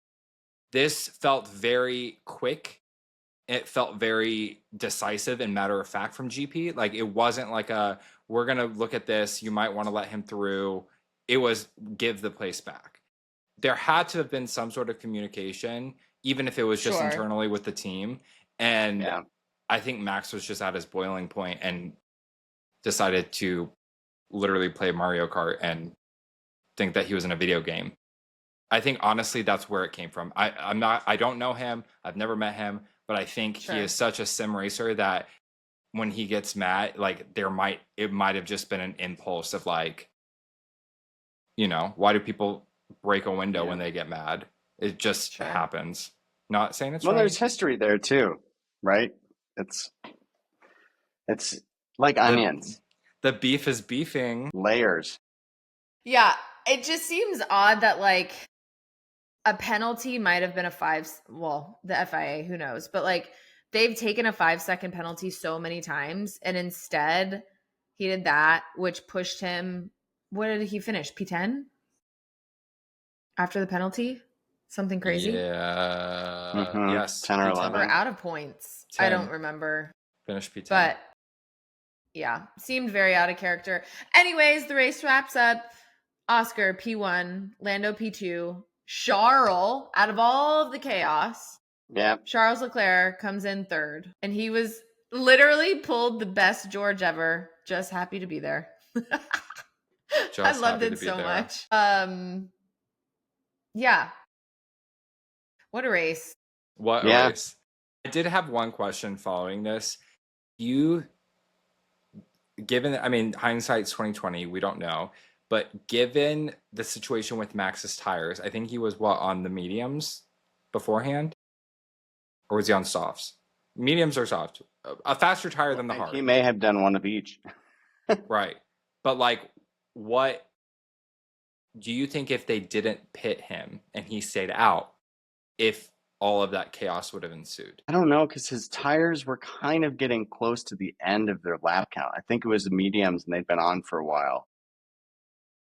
This felt very quick. It felt very decisive and matter of fact from GP. Like, it wasn't like we're going to look at this, you might want to let him through. It was give the place back. There had to have been some sort of communication, even if it was just internally with the team. And I think Max was just at his boiling point and decided to literally play Mario Kart and think that he was in a video game. I think honestly that's where it came from. I don't know him. I've never met him, but I think he is such a sim racer that when he gets mad, like it might have just been an impulse of like, you know, why do people break a window when they get mad? It just Sure. happens. Not saying it's Well, right. there's history there too, right? It's like onions, The beef is beefing. layers. Yeah, it just seems odd that like a penalty might have been a well, the FIA, who knows, but like they've taken a 5-second penalty so many times, and instead he did that, which pushed him. What did he finish? P10 after the penalty? Something crazy? Yeah. Mhm. Yes. 10 or P10. 11. Or out of points. I 10. don't remember. Finish P10. But yeah, seemed very out of character. Anyways, the race wraps up. Oscar P1, Lando P2, Charles, out of all of the chaos, Yeah. Charles Leclerc comes in third. And he was literally pulled the best George ever. Just happy to be there. I Just loved happy to it be so there. much. Yeah. What a race. What a Yeah. race. I did have one question following this. Given, I mean, hindsight's 2020, we don't know. But given the situation with Max's tires, I think he was on the mediums beforehand? Or was he on softs? Mediums or soft? A faster tire than the hard. He may have done one of each. Right. But like, what do you think if they didn't pit him and he stayed out, if all of that chaos would have ensued? I don't know, because his tires were kind of getting close to the end of their lap count. I think it was the mediums, and they'd been on for a while.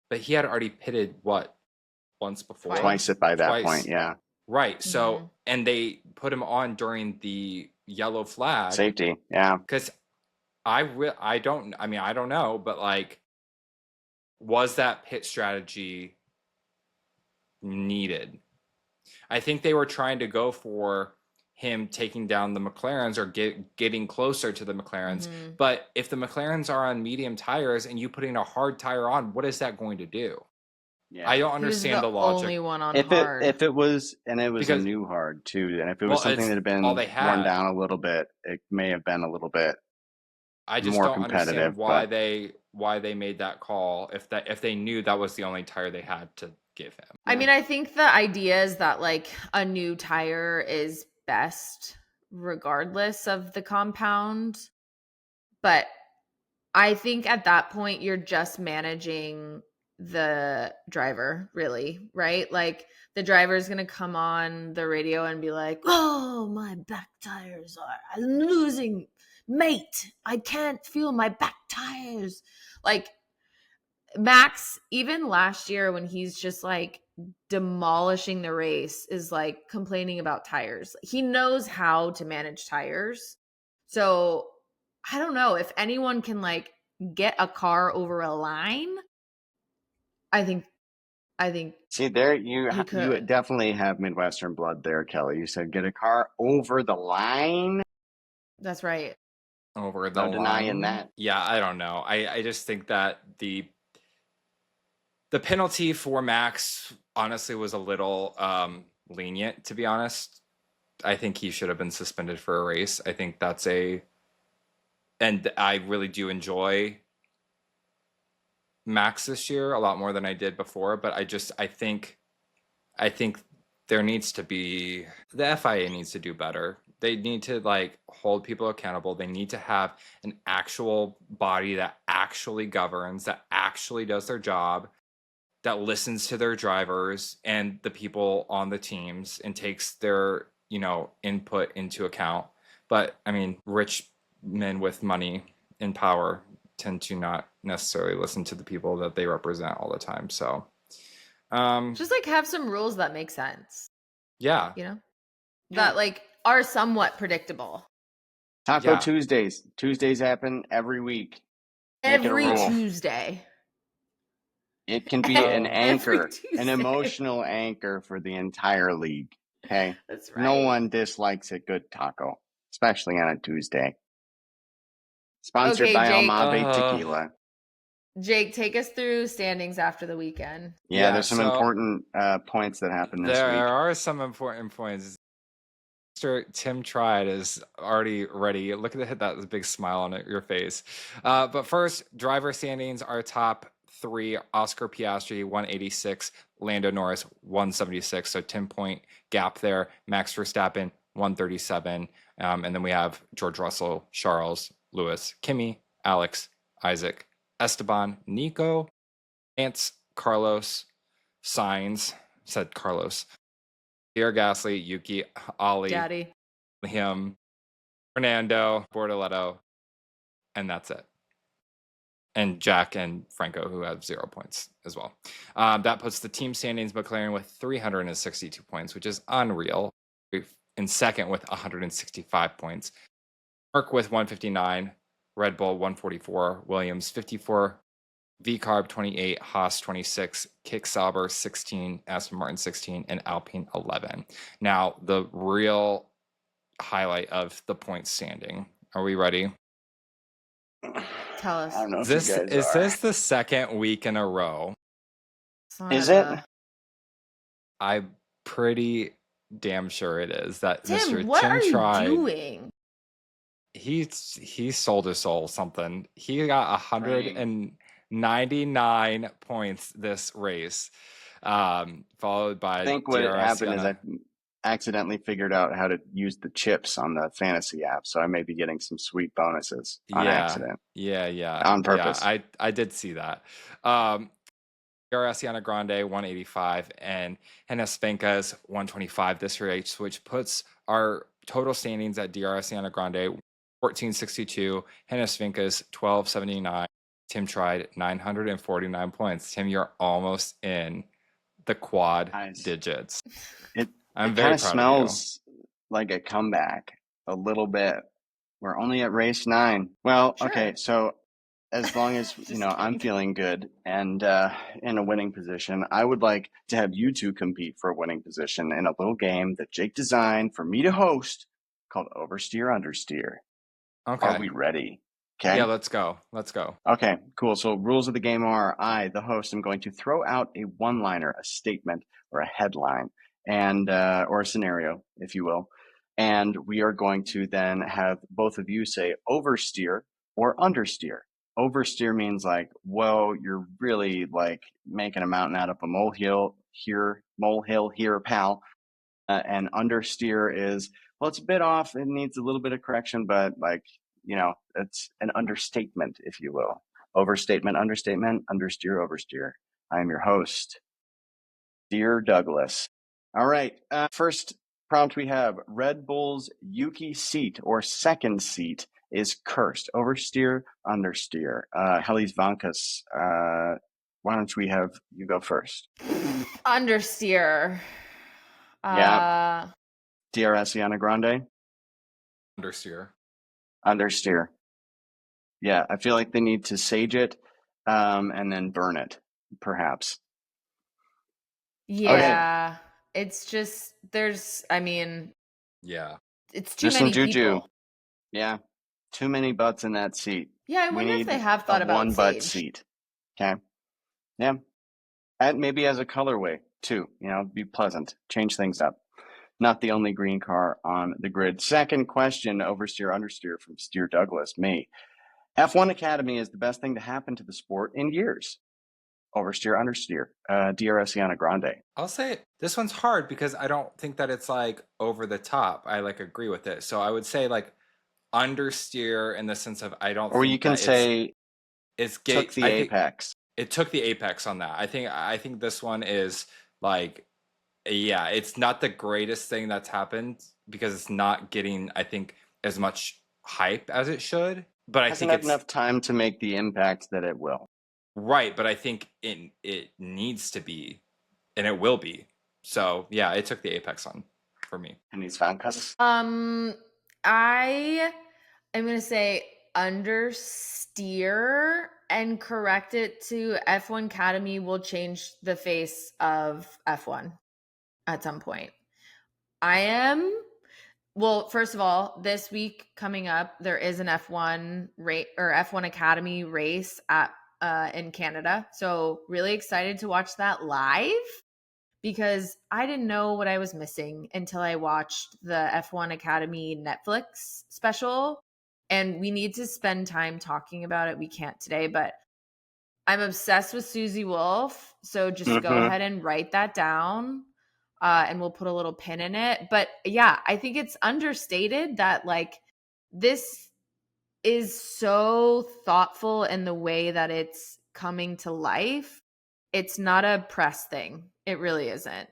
But he had already pitted once before? Twice by that Twice. point, yeah. Right. So, Mhm. and they put him on during the yellow flag. Safety, yeah. Because I don't know, but like, was that pit strategy needed? I think they were trying to go for him taking down the McLaren's or getting closer to the McLaren's. Mhm. But if the McLaren's are on medium tires and you putting a hard tire on, what is that going to do? Yeah. I don't He was understand the the logic. only one on If hard. it was, and it was Because- a new hard too, and if it Well, was something it's that had been all they worn had. down a little bit, it may have been a little bit I just more don't understand competitive, why but- they made that call if they knew that was the only tire they had to give him. I mean, I think the idea is that like a new tire is best regardless of the compound. But I think at that point you're just managing the driver, really, right? Like the driver is going to come on the radio and be like, "Oh, my back tires are losing, mate. I can't feel my back tires." Like Max, even last year when he's just like demolishing the race, is like complaining about tires. He knows how to manage tires. So I don't know if anyone can like get a car over a line. I think See, there you He you could. definitely have Midwestern blood there, Kelley. You said get a car over the line. that's right. Over the No denying line. that. Yeah, I don't know. I just think that the penalty for Max honestly was a little lenient, to be honest. I think he should have been suspended for a race. I think and I really do enjoy Max this year a lot more than I did before, but I think there needs to be, the FIA needs to do better. They need to like hold people accountable. They need to have an actual body that actually governs, that actually does their job, that listens to their drivers and the people on the teams and takes their, input into account. But I mean, rich men with money and power tend to not necessarily listen to the people that they represent all the time. So, Just like have some rules that make sense, yeah. that like are somewhat predictable. Taco Yeah. Tuesdays. Tuesdays happen every week. Make it a Every rule. Tuesday. It can be an Every anchor, Tuesday. an emotional anchor for the entire league. Okay. That's right. No one dislikes a good taco, especially on a Tuesday. Sponsored Okay, by Jake. Almave Tequila. Jake, take us through standings after the weekend. Yeah, there's some so important points that happened this there week. are some important points. Mr. Tim Tried is already ready. Look at that big smile on your face. But first, driver standings, our top 183, Oscar Piastri 186, Lando Norris 176. So 10-point gap there. Max Verstappen 137. And then we have George Russell, Charles, Lewis, Kimi, Alex, Isaac, Esteban, Nico, Lance, Carlos, Sainz, said Carlos, Pierre Gasly, Yuki, Ollie, Daddy. Liam, Fernando, Bortoletto, and that's it. And Jack and Franco, who have 0 points as well. That puts the team standings McLaren with 362 points, which is unreal. In second with 165 points. Merc with 159, Red Bull 144, Williams 54, VCarb 28, Haas 26, Kick Sauber 16, Aston Martin 16, and Alpine 11. Now, the real highlight of the point standing. Are we ready? Tell us. I don't know if Is you guys this the second week in a row? Is it? I'm pretty damn sure it is. That Tim, Mr. what Tim are you tried. doing? He sold his soul something. He got 199 points this race, followed by I think what DRS happened is Yana. I accidentally figured out how to use the chips on the fantasy app, so I may be getting some sweet bonuses on accident. Yeah. On purpose. Yeah, I did see that. DRS Yana Grande 185 and Hennes Venka's 125 this race, which puts our total standings at DRS Yana Grande 1462, Hennes Vinkas 1279, Tim tried 949 points. Tim, you're almost in the quad digits. I'm very kind of proud smells like a comeback a little bit. We're only at race 9. Well, Sure. okay, so as long as Just I'm kidding. feeling good and in a winning position, I would like to have you two compete for a winning position in a little game that Jake designed for me to host called Oversteer Understeer. Okay. Are we ready? Okay. Yeah, let's go. Okay, cool. So rules of the game are I, the host, am going to throw out a one-liner, a statement, or a headline, and or a scenario, if you will. And we are going to then have both of you say oversteer or understeer. Oversteer means like, whoa, you're really like making a mountain out of a molehill here, pal. And understeer is, well, it's a bit off. It needs a little bit of correction, but like, it's an understatement, if you will. Overstatement, understatement, understeer, oversteer. I am your host, Dear Douglas. All right. First prompt we have Red Bull's Yuki seat or second seat is cursed. Oversteer, understeer. Heli's Vankas, why don't we have you go first? Understeer. Yeah. DRS Yana Grande? Understeer. Understeer. Yeah, I feel like they need to sage it and then burn it, perhaps. Yeah. Okay. It's just, yeah, it's too There's many some juju. people. Yeah, too many butts in that seat. Yeah, I wonder if they have thought about one butt sage. seat. Okay. Yeah. And maybe as a colorway too, be pleasant. Change things up. Not the only green car on the grid. Second question, oversteer, understeer from Steer Douglas, me. F1 Academy is the best thing to happen to the sport in years. Oversteer, understeer. DRS Yana Grande. I'll say this one's hard because I don't think that it's like over the top. I like agree with it. So I would say like understeer in the sense of I don't. Or think you can that say it's took the apex. It took the apex on that. I think this one is like, yeah, it's not the greatest thing that's happened because it's not getting, I think, as much hype as it should. But I think it's enough time to make the impact that it will. Right, but I think it needs to be, and it will be. So yeah, it took the apex on for me. And he's Vankas. I am gonna say understeer and correct it to F1 Academy will change the face of F1 at some point. Well, first of all, this week coming up, there is an F1 race or F1 Academy race at in Canada. So really excited to watch that live because I didn't know what I was missing until I watched the F1 Academy Netflix special. And we need to spend time talking about it. We can't today, but I'm obsessed with Susie Wolf. So just go ahead and write that down. And we'll put a little pin in it. But yeah, I think it's understated that like this is so thoughtful in the way that it's coming to life. It's not a press thing. It really isn't,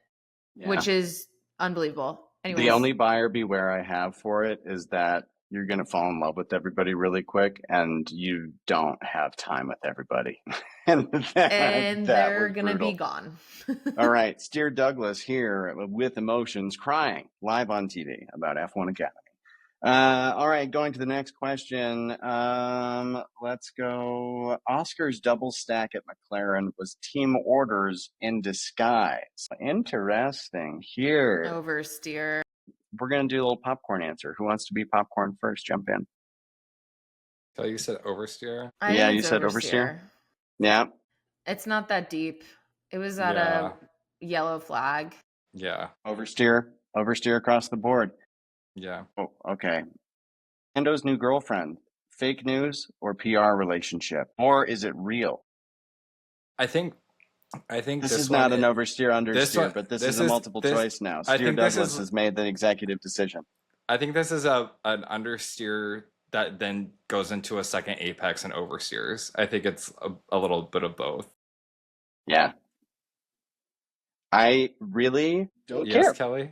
which is unbelievable. Anyways. The only buyer beware I have for it is that you're going to fall in love with everybody really quick and you don't have time with everybody. and they're going to be gone. All right. Steer Douglas here with emotions crying live on TV about F1 Academy. All right, going to the next question. Let's go. Oscar's double stack at McLaren was team orders in disguise. Interesting here. Oversteer. We're going to do a little popcorn answer. Who wants to be popcorn first? Jump in. So you said oversteer? Yeah, you said oversteer. Yeah. It's not that deep. It was at a yellow flag. Yeah. Oversteer across the board. Yeah. Oh, okay. Lando's new girlfriend, fake news or PR relationship? Or is it real? I think this is not an oversteer understeer, but this is a multiple choice now. Steer Douglas has made the executive decision. I think this is an understeer that then goes into a second apex and oversteers. I think it's a little bit of both. Yeah. I really don't care. Yes, Kelley?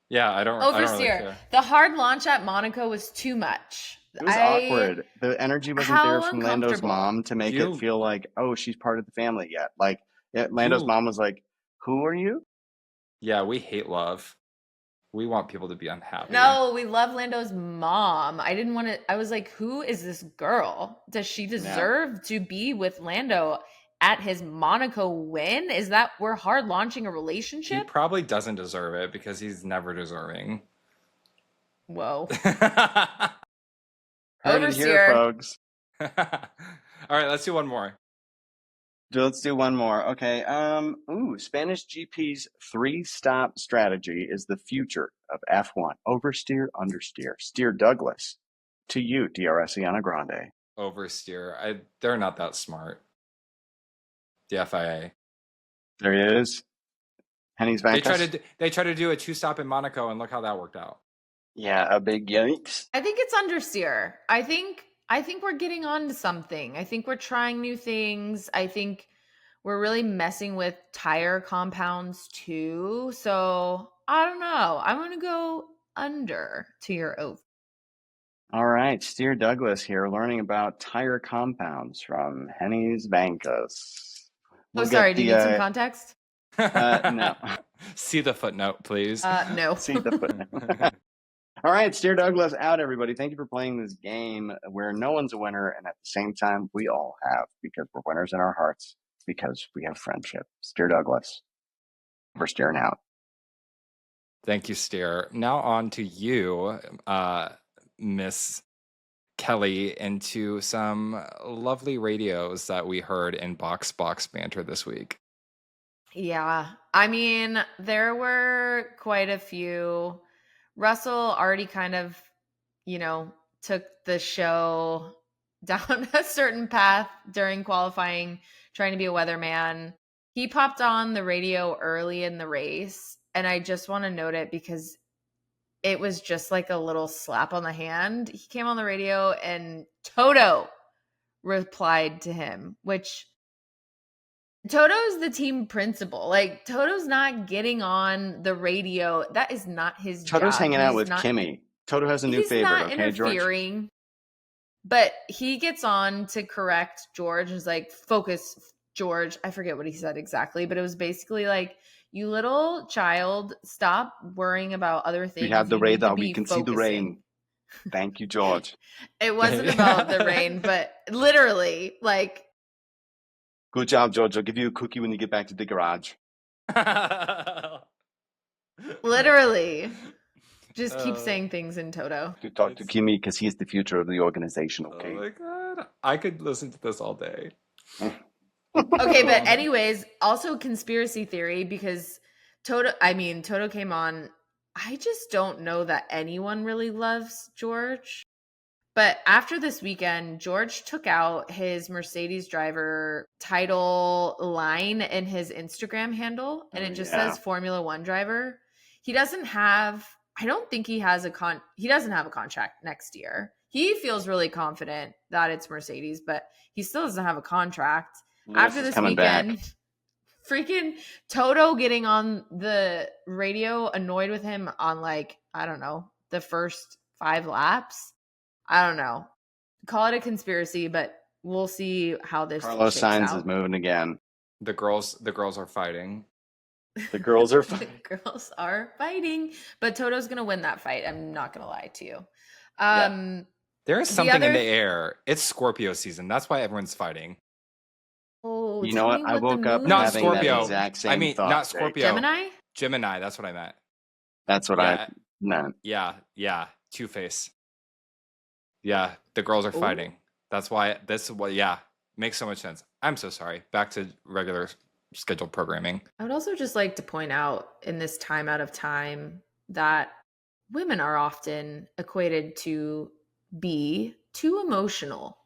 Yeah, I don't oversteer. I don't really care. The hard launch at Monaco was too much. It was awkward. The energy wasn't there from Lando's mom to make it feel like, oh, she's part of the family yet. Like, Lando's mom was like, who are you? Yeah, we hate love. We want people to be unhappy. No, we love Lando's mom. I didn't want to. I was like, who is this girl? Does she deserve to be with Lando at his Monaco win? Is that we're hard launching a relationship? He probably doesn't deserve it because he's never deserving. Whoa. Heard it here, folks. All right, let's do one more. Let's do one more. Okay. Spanish GP's 3-stop strategy is the future of F1. Oversteer, understeer. Steer Douglas. To you, DRS Iana Grande. Oversteer. They're not that smart. The FIA. There he is. Henny's back. They try to do a 2-stop in Monaco, and look how that worked out. Yeah, a big yikes. I think it's understeer. I think we're getting on to something. I think we're trying new things. I think we're really messing with tire compounds too. So I don't know. I'm going to go under to your over. All right. Steer Douglas here, learning about tire compounds from Henny's Bancos. Sorry. Do you need some context? No. See the footnote, please. No. See the footnote. All right, Steer Douglas out, everybody. Thank you for playing this game where no one's a winner, and at the same time, we all have, because we're winners in our hearts, because we have friendship. Steer Douglas. We're steering out. Thank you, Steer. Now on to you, Miss Kelley, into some lovely radios that we heard in Box Banter this week. Yeah. I mean, there were quite a few. Russell already kind of, took the show down a certain path during qualifying, trying to be a weatherman. He popped on the radio early in the race, and I just want to note it because it was just like a little slap on the hand. He came on the radio and Toto replied to him, which Toto's the team principal. Like, Toto's not getting on the radio. That is not his job. Toto's hanging out with Kimmy. Toto has a new favorite, not okay, interfering, George? But he gets on to correct George and is like, focus, George. I forget what he said exactly, but it was basically like, you little child, stop worrying about other things. We have the radar. We can see the rain. Thank you, George. It wasn't about the rain, but literally, like, good job, George. I'll give you a cookie when you get back to the garage. Literally. Just keep saying things in Toto. To talk to Kimmy because he's the future of the organization, okay? Oh my God. I could listen to this all day. Okay, but anyways, also conspiracy theory because Toto came on. I just don't know that anyone really loves George. But after this weekend, George took out his Mercedes driver title line in his Instagram handle, and it just says Formula One driver. He doesn't have, I don't think he has he doesn't have a contract next year. He feels really confident that it's Mercedes, but he still doesn't have a contract. After this weekend, freaking Toto getting on the radio, annoyed with him on like, I don't know, the first 5 laps. I don't know. Call it a conspiracy, but we'll see how this Carlos shakes Sainz out. is moving again. The girls are fighting. The girls are fighting. The girls are fighting, but Toto's gonna win that fight. I'm not gonna lie to you. There is something in the air. It's Scorpio season. That's why everyone's fighting. Oh, you know what? I woke up not having Scorpio. that exact same I mean, thought, not Scorpio. Gemini. Gemini. That's what I meant. That's what I meant. Yeah. Two-Face. Yeah, the girls are fighting. That's why this is what. Yeah, makes so much sense. I'm so sorry. Back to regular scheduled programming. I would also just like to point out in this time out of time that women are often equated to be too emotional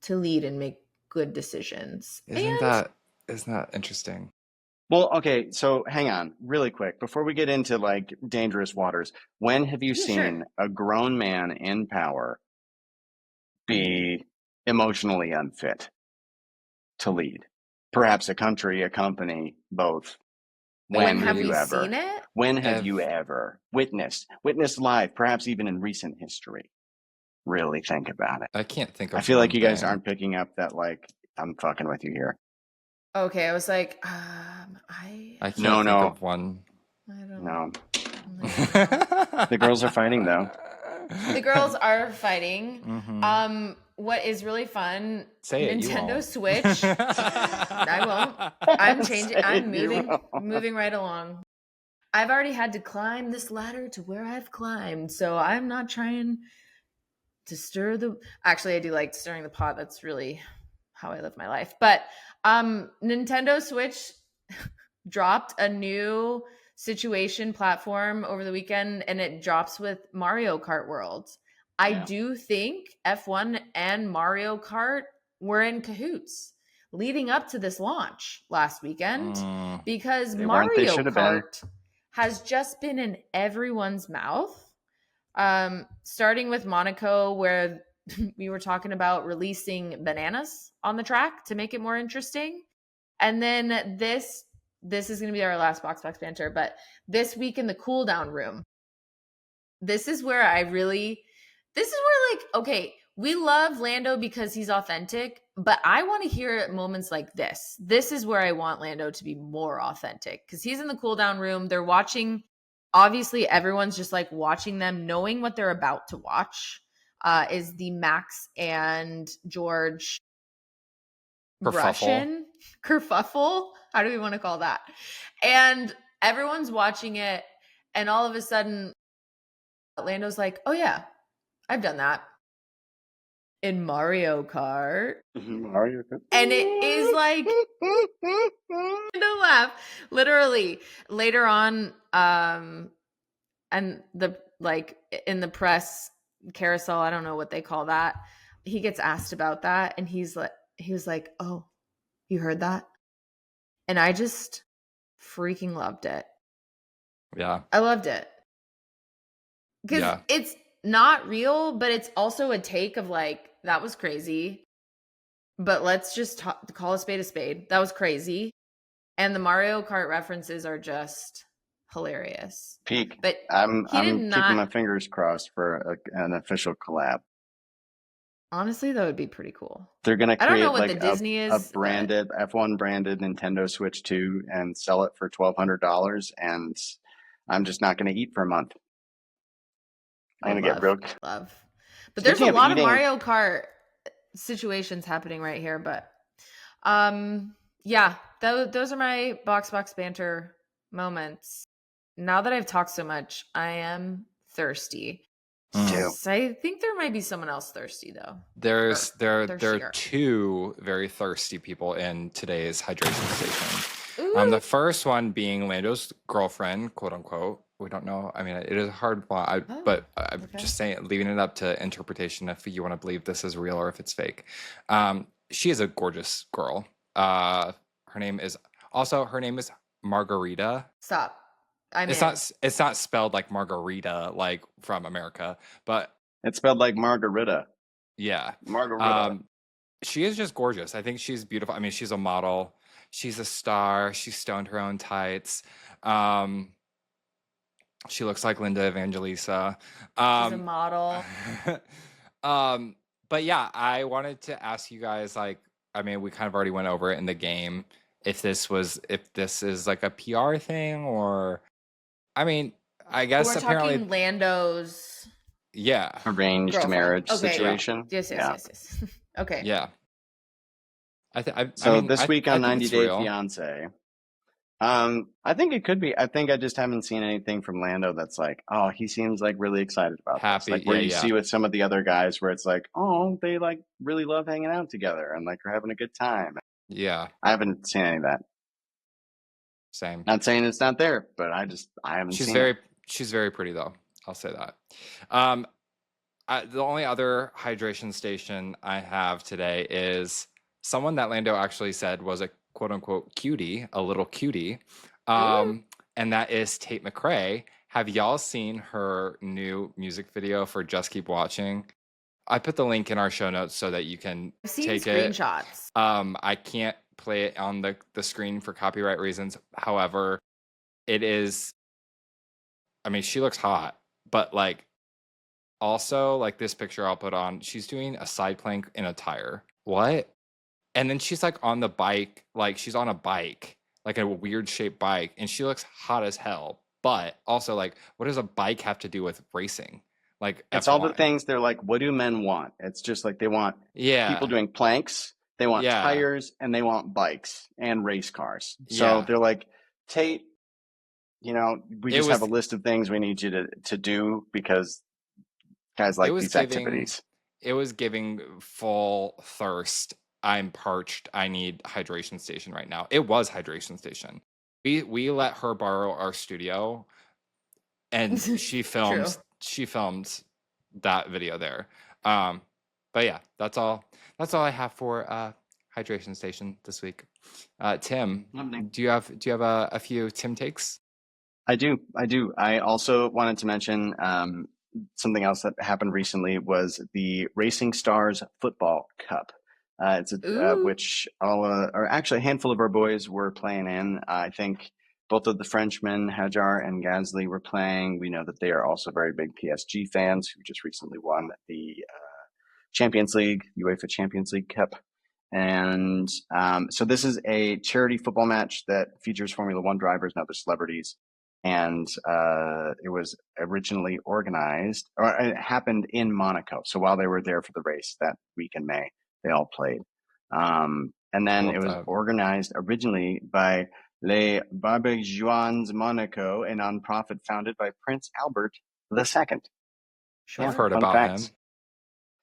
to lead and make good decisions. Isn't that interesting? Well, okay, so hang on really quick before we get into like dangerous waters. When have you seen a grown man in power be emotionally unfit to lead? Perhaps a country, a company, both. When have you ever seen it? When have you ever witnessed live, perhaps even in recent history? Really think about it. I can't think of I feel like you guys aren't picking up that like I'm fucking with you here. Okay, I was like, I can't think of one. I don't know. The girls are fighting though. The girls are fighting. Mm-hmm. What is really fun? Say it, Nintendo Switch. I won't. I'm changing. I'm moving right along. I've already had to climb this ladder to where I've climbed, so I'm not trying to stir the. Actually, I do like stirring the pot. That's really how I live my life. But Nintendo Switch dropped a new situation platform over the weekend, and it drops with Mario Kart World. I do think F1 and Mario Kart were in cahoots leading up to this launch last weekend because Mario Kart has just been in everyone's mouth. Starting with Monaco, where we were talking about releasing bananas on the track to make it more interesting. And then this is going to be our last Box Banter, but this week in the cool down room, this is where like, okay, we love Lando because he's authentic, but I want to hear moments like this. This is where I want Lando to be more authentic because he's in the cool down room. They're watching. Obviously, everyone's just like watching them, knowing what they're about to watch. Is the Max and George Russian kerfuffle? How do we want to call that? And everyone's watching it, and all of a sudden, Lando's like, "Oh yeah, I've done that in Mario Kart." Mario Kart, and it is like no laugh. Literally, later on, and the like in the press carousel, I don't know what they call that. He gets asked about that, and he was like, "Oh, you heard that?" And I just freaking loved it. Yeah, I loved it because it's not real, but it's also a take of like, that was crazy, but let's just call a spade. That was crazy. And the Mario Kart references are just hilarious. Peak. But I'm keeping my fingers crossed for an official collab. Honestly, that would be pretty cool. They're gonna create, I don't know what like the Disney is, a branded F1 branded Nintendo Switch 2 and sell it for $1,200, and I'm just not gonna eat for a month. I'm gonna get real. But there's a lot of Mario Kart situations happening right here. But yeah, those are my box banter moments. Now that I've talked so much, I am thirsty. So I think there might be someone else thirsty though. There are two very thirsty people in today's hydration station. The first one being Lando's girlfriend, quote unquote, We don't know. I mean, it is a hard one, Oh, but I'm okay. just saying, leaving it up to interpretation if you want to believe this is real or if it's fake. She is a gorgeous girl. Her name is Margarita. Stop. I'm It's in. not spelled like margarita, like from America, but It's spelled like Margarita. yeah. Margarita. She is just gorgeous. I think she's beautiful. I mean, she's a model. She's a star. She stoned her own tights. She looks like Linda Evangelista. She's a model. But yeah, I wanted to ask you guys, like, I mean, we kind of already went over it in the game. If this is like a PR thing, or I mean, I guess We're apparently, talking Lando's yeah, Arranged girlfriend. marriage Okay, situation. Yes. Okay. yeah. So I mean, this week on I think 90 it's Day real. Fiance, I think it could be. I think I just haven't seen anything from Lando that's like, oh, he seems like really excited about Happy, this. Like where you yeah. see with some of the other guys where it's like, oh, they like really love hanging out together and like are having a good time. Yeah, I haven't seen any of that. same. Not saying it's not there, but I haven't seen it. She's very pretty though. I'll say that. The only other hydration station I have today is someone that Lando actually said was a quote unquote cutie, a little cutie. And that is Tate McRae. Have y'all seen her new music video for Just Keep Watching? I put the link in our show notes so that you can I've seen take screenshots. it. I can't play it on the screen for copyright reasons. However, it is, I mean, she looks hot, but like also like this picture I'll put on, she's doing a side plank in a tire. What? And then she's like on the bike, like she's on a bike, like a weird shaped bike, and she looks hot as hell. But also, like, what does a bike have to do with racing? Like, It's F1. all the things they're like, what do men want? It's just like they want people doing planks, they want tires, and they want bikes and race cars. So they're like, Tate, you know, we just have a list of things we need you to do because guys like these activities. It was giving full thirst. I'm parched. I need hydration station right now. It was hydration station. We let her borrow our studio, and she filmed that video there. But yeah, that's all I have for hydration station this week. Tim, do you have a few Tim takes? I do. I also wanted to mention something else that happened recently was the Racing Stars Football Cup. It's which or actually a handful of our boys were playing in. I think both of the Frenchmen, Hajar and Gasly, were playing. We know that they are also very big PSG fans who just recently won the Champions League, UEFA Champions League Cup. And so this is a charity football match that features Formula One drivers and other celebrities. And it was originally organized, or it happened in Monaco. So while they were there for the race that week in May, they all played. And then it was organized originally by Les Barbejans Monaco, a nonprofit founded by Prince Albert II. Sure. I've heard about him.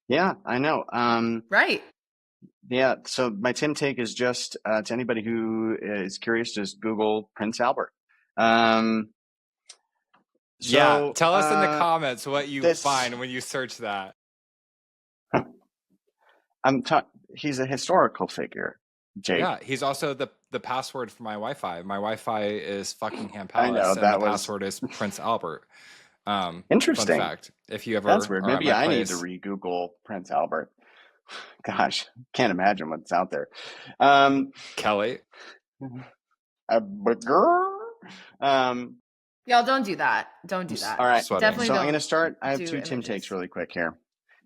Yeah, I know. Right. Yeah, so my Tim take is just to anybody who is curious, just Google Prince Albert. Yeah, tell us in the comments what you find when you search that. He's a historical figure, Jake. Yeah, he's also the password for my Wi-Fi. My Wi-Fi is Fuckingham Palace, I know, and the password is Prince Albert. Interesting. Fun fact. If you ever, that's weird. Maybe I need to re-Google Prince Albert. Gosh, can't imagine what's out there. Kelley. Y'all don't do that. Don't do that. All right. Definitely. So I'm going to start. I have two Tim takes really quick here.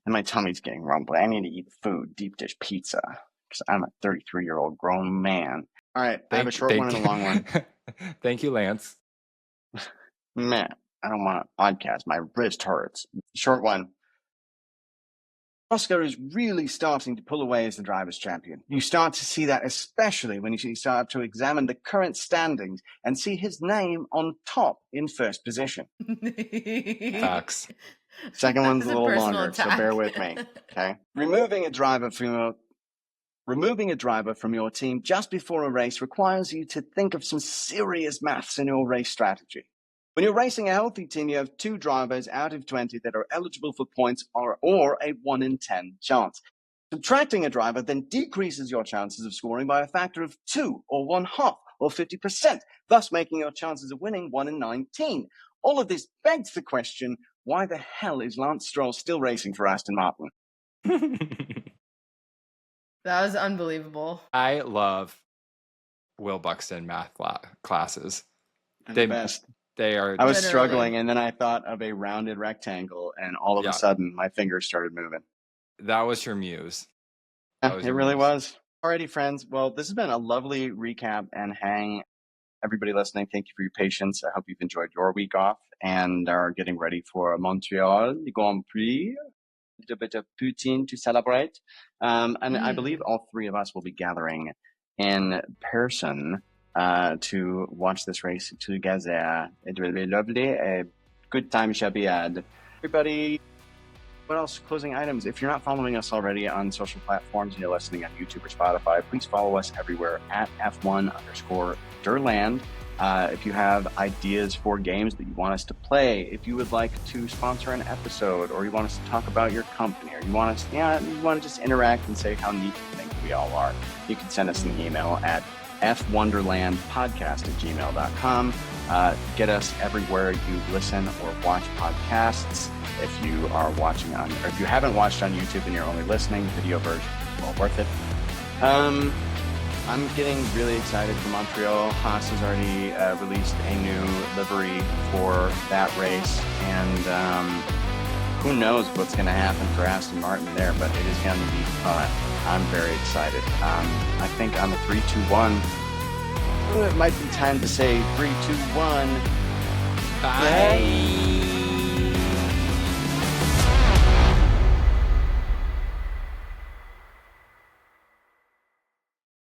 And my tummy's getting rumbly. I need to eat food, deep dish pizza, because I'm a 33-year-old grown man. All right. I have a short one and a long one. Thank you, Lance. Man, I don't want to podcast. My wrist hurts. Short one. Oscar is really starting to pull away as the drivers' champion. You start to see that especially when you start to examine the current standings and see his name on top in first position. Facts. Second one's a little longer, so bear with me. Okay. Removing a driver from your team just before a race requires you to think of some serious maths in your race strategy. When you're racing a healthy team, you have 2 drivers out of 20 that are eligible for points or a 1 in 10 chance. Subtracting a driver then decreases your chances of scoring by a factor of 2 or 1/2 or 50%, thus making your chances of winning 1 in 19. All of this begs the question, why the hell is Lance Stroll still racing for Aston Martin? That was unbelievable. I love Will Buxton math classes. They're They the best. They are. I was Literally. struggling, and then I thought of a rounded rectangle, and all of Yeah. a sudden, my fingers started moving. That was your muse. That was It your really muse. was. Alrighty, friends. Well, this has been a lovely recap and hang. Everybody listening, thank you for your patience. I hope you've enjoyed your week off and are getting ready for Montreal Grand Prix. A little bit of poutine to celebrate. And I believe all 3 of us will be gathering in person to watch this race together. It will be lovely. A good time shall be had. Everybody, what else? Closing items. If you're not following us already on social platforms and you're listening on YouTube or Spotify, please follow us everywhere at F1_Durland. If you have ideas for games that you want us to play, if you would like to sponsor an episode, or you want us to talk about your company, or you want to just interact and say how neat you think we all are, you can send us an email at fwonderlandpodcast@gmail.com. Get us everywhere you listen or watch podcasts. If you are watching on, or if you haven't watched on YouTube and you're only listening, video version is well worth it. I'm getting really excited for Montreal. Haas has already released a new livery for that race, and who knows what's going to happen for Aston Martin there, but it is going to be fun. I'm very excited. I think on the 3-2-1, it might be time to say 3-2-1. Bye.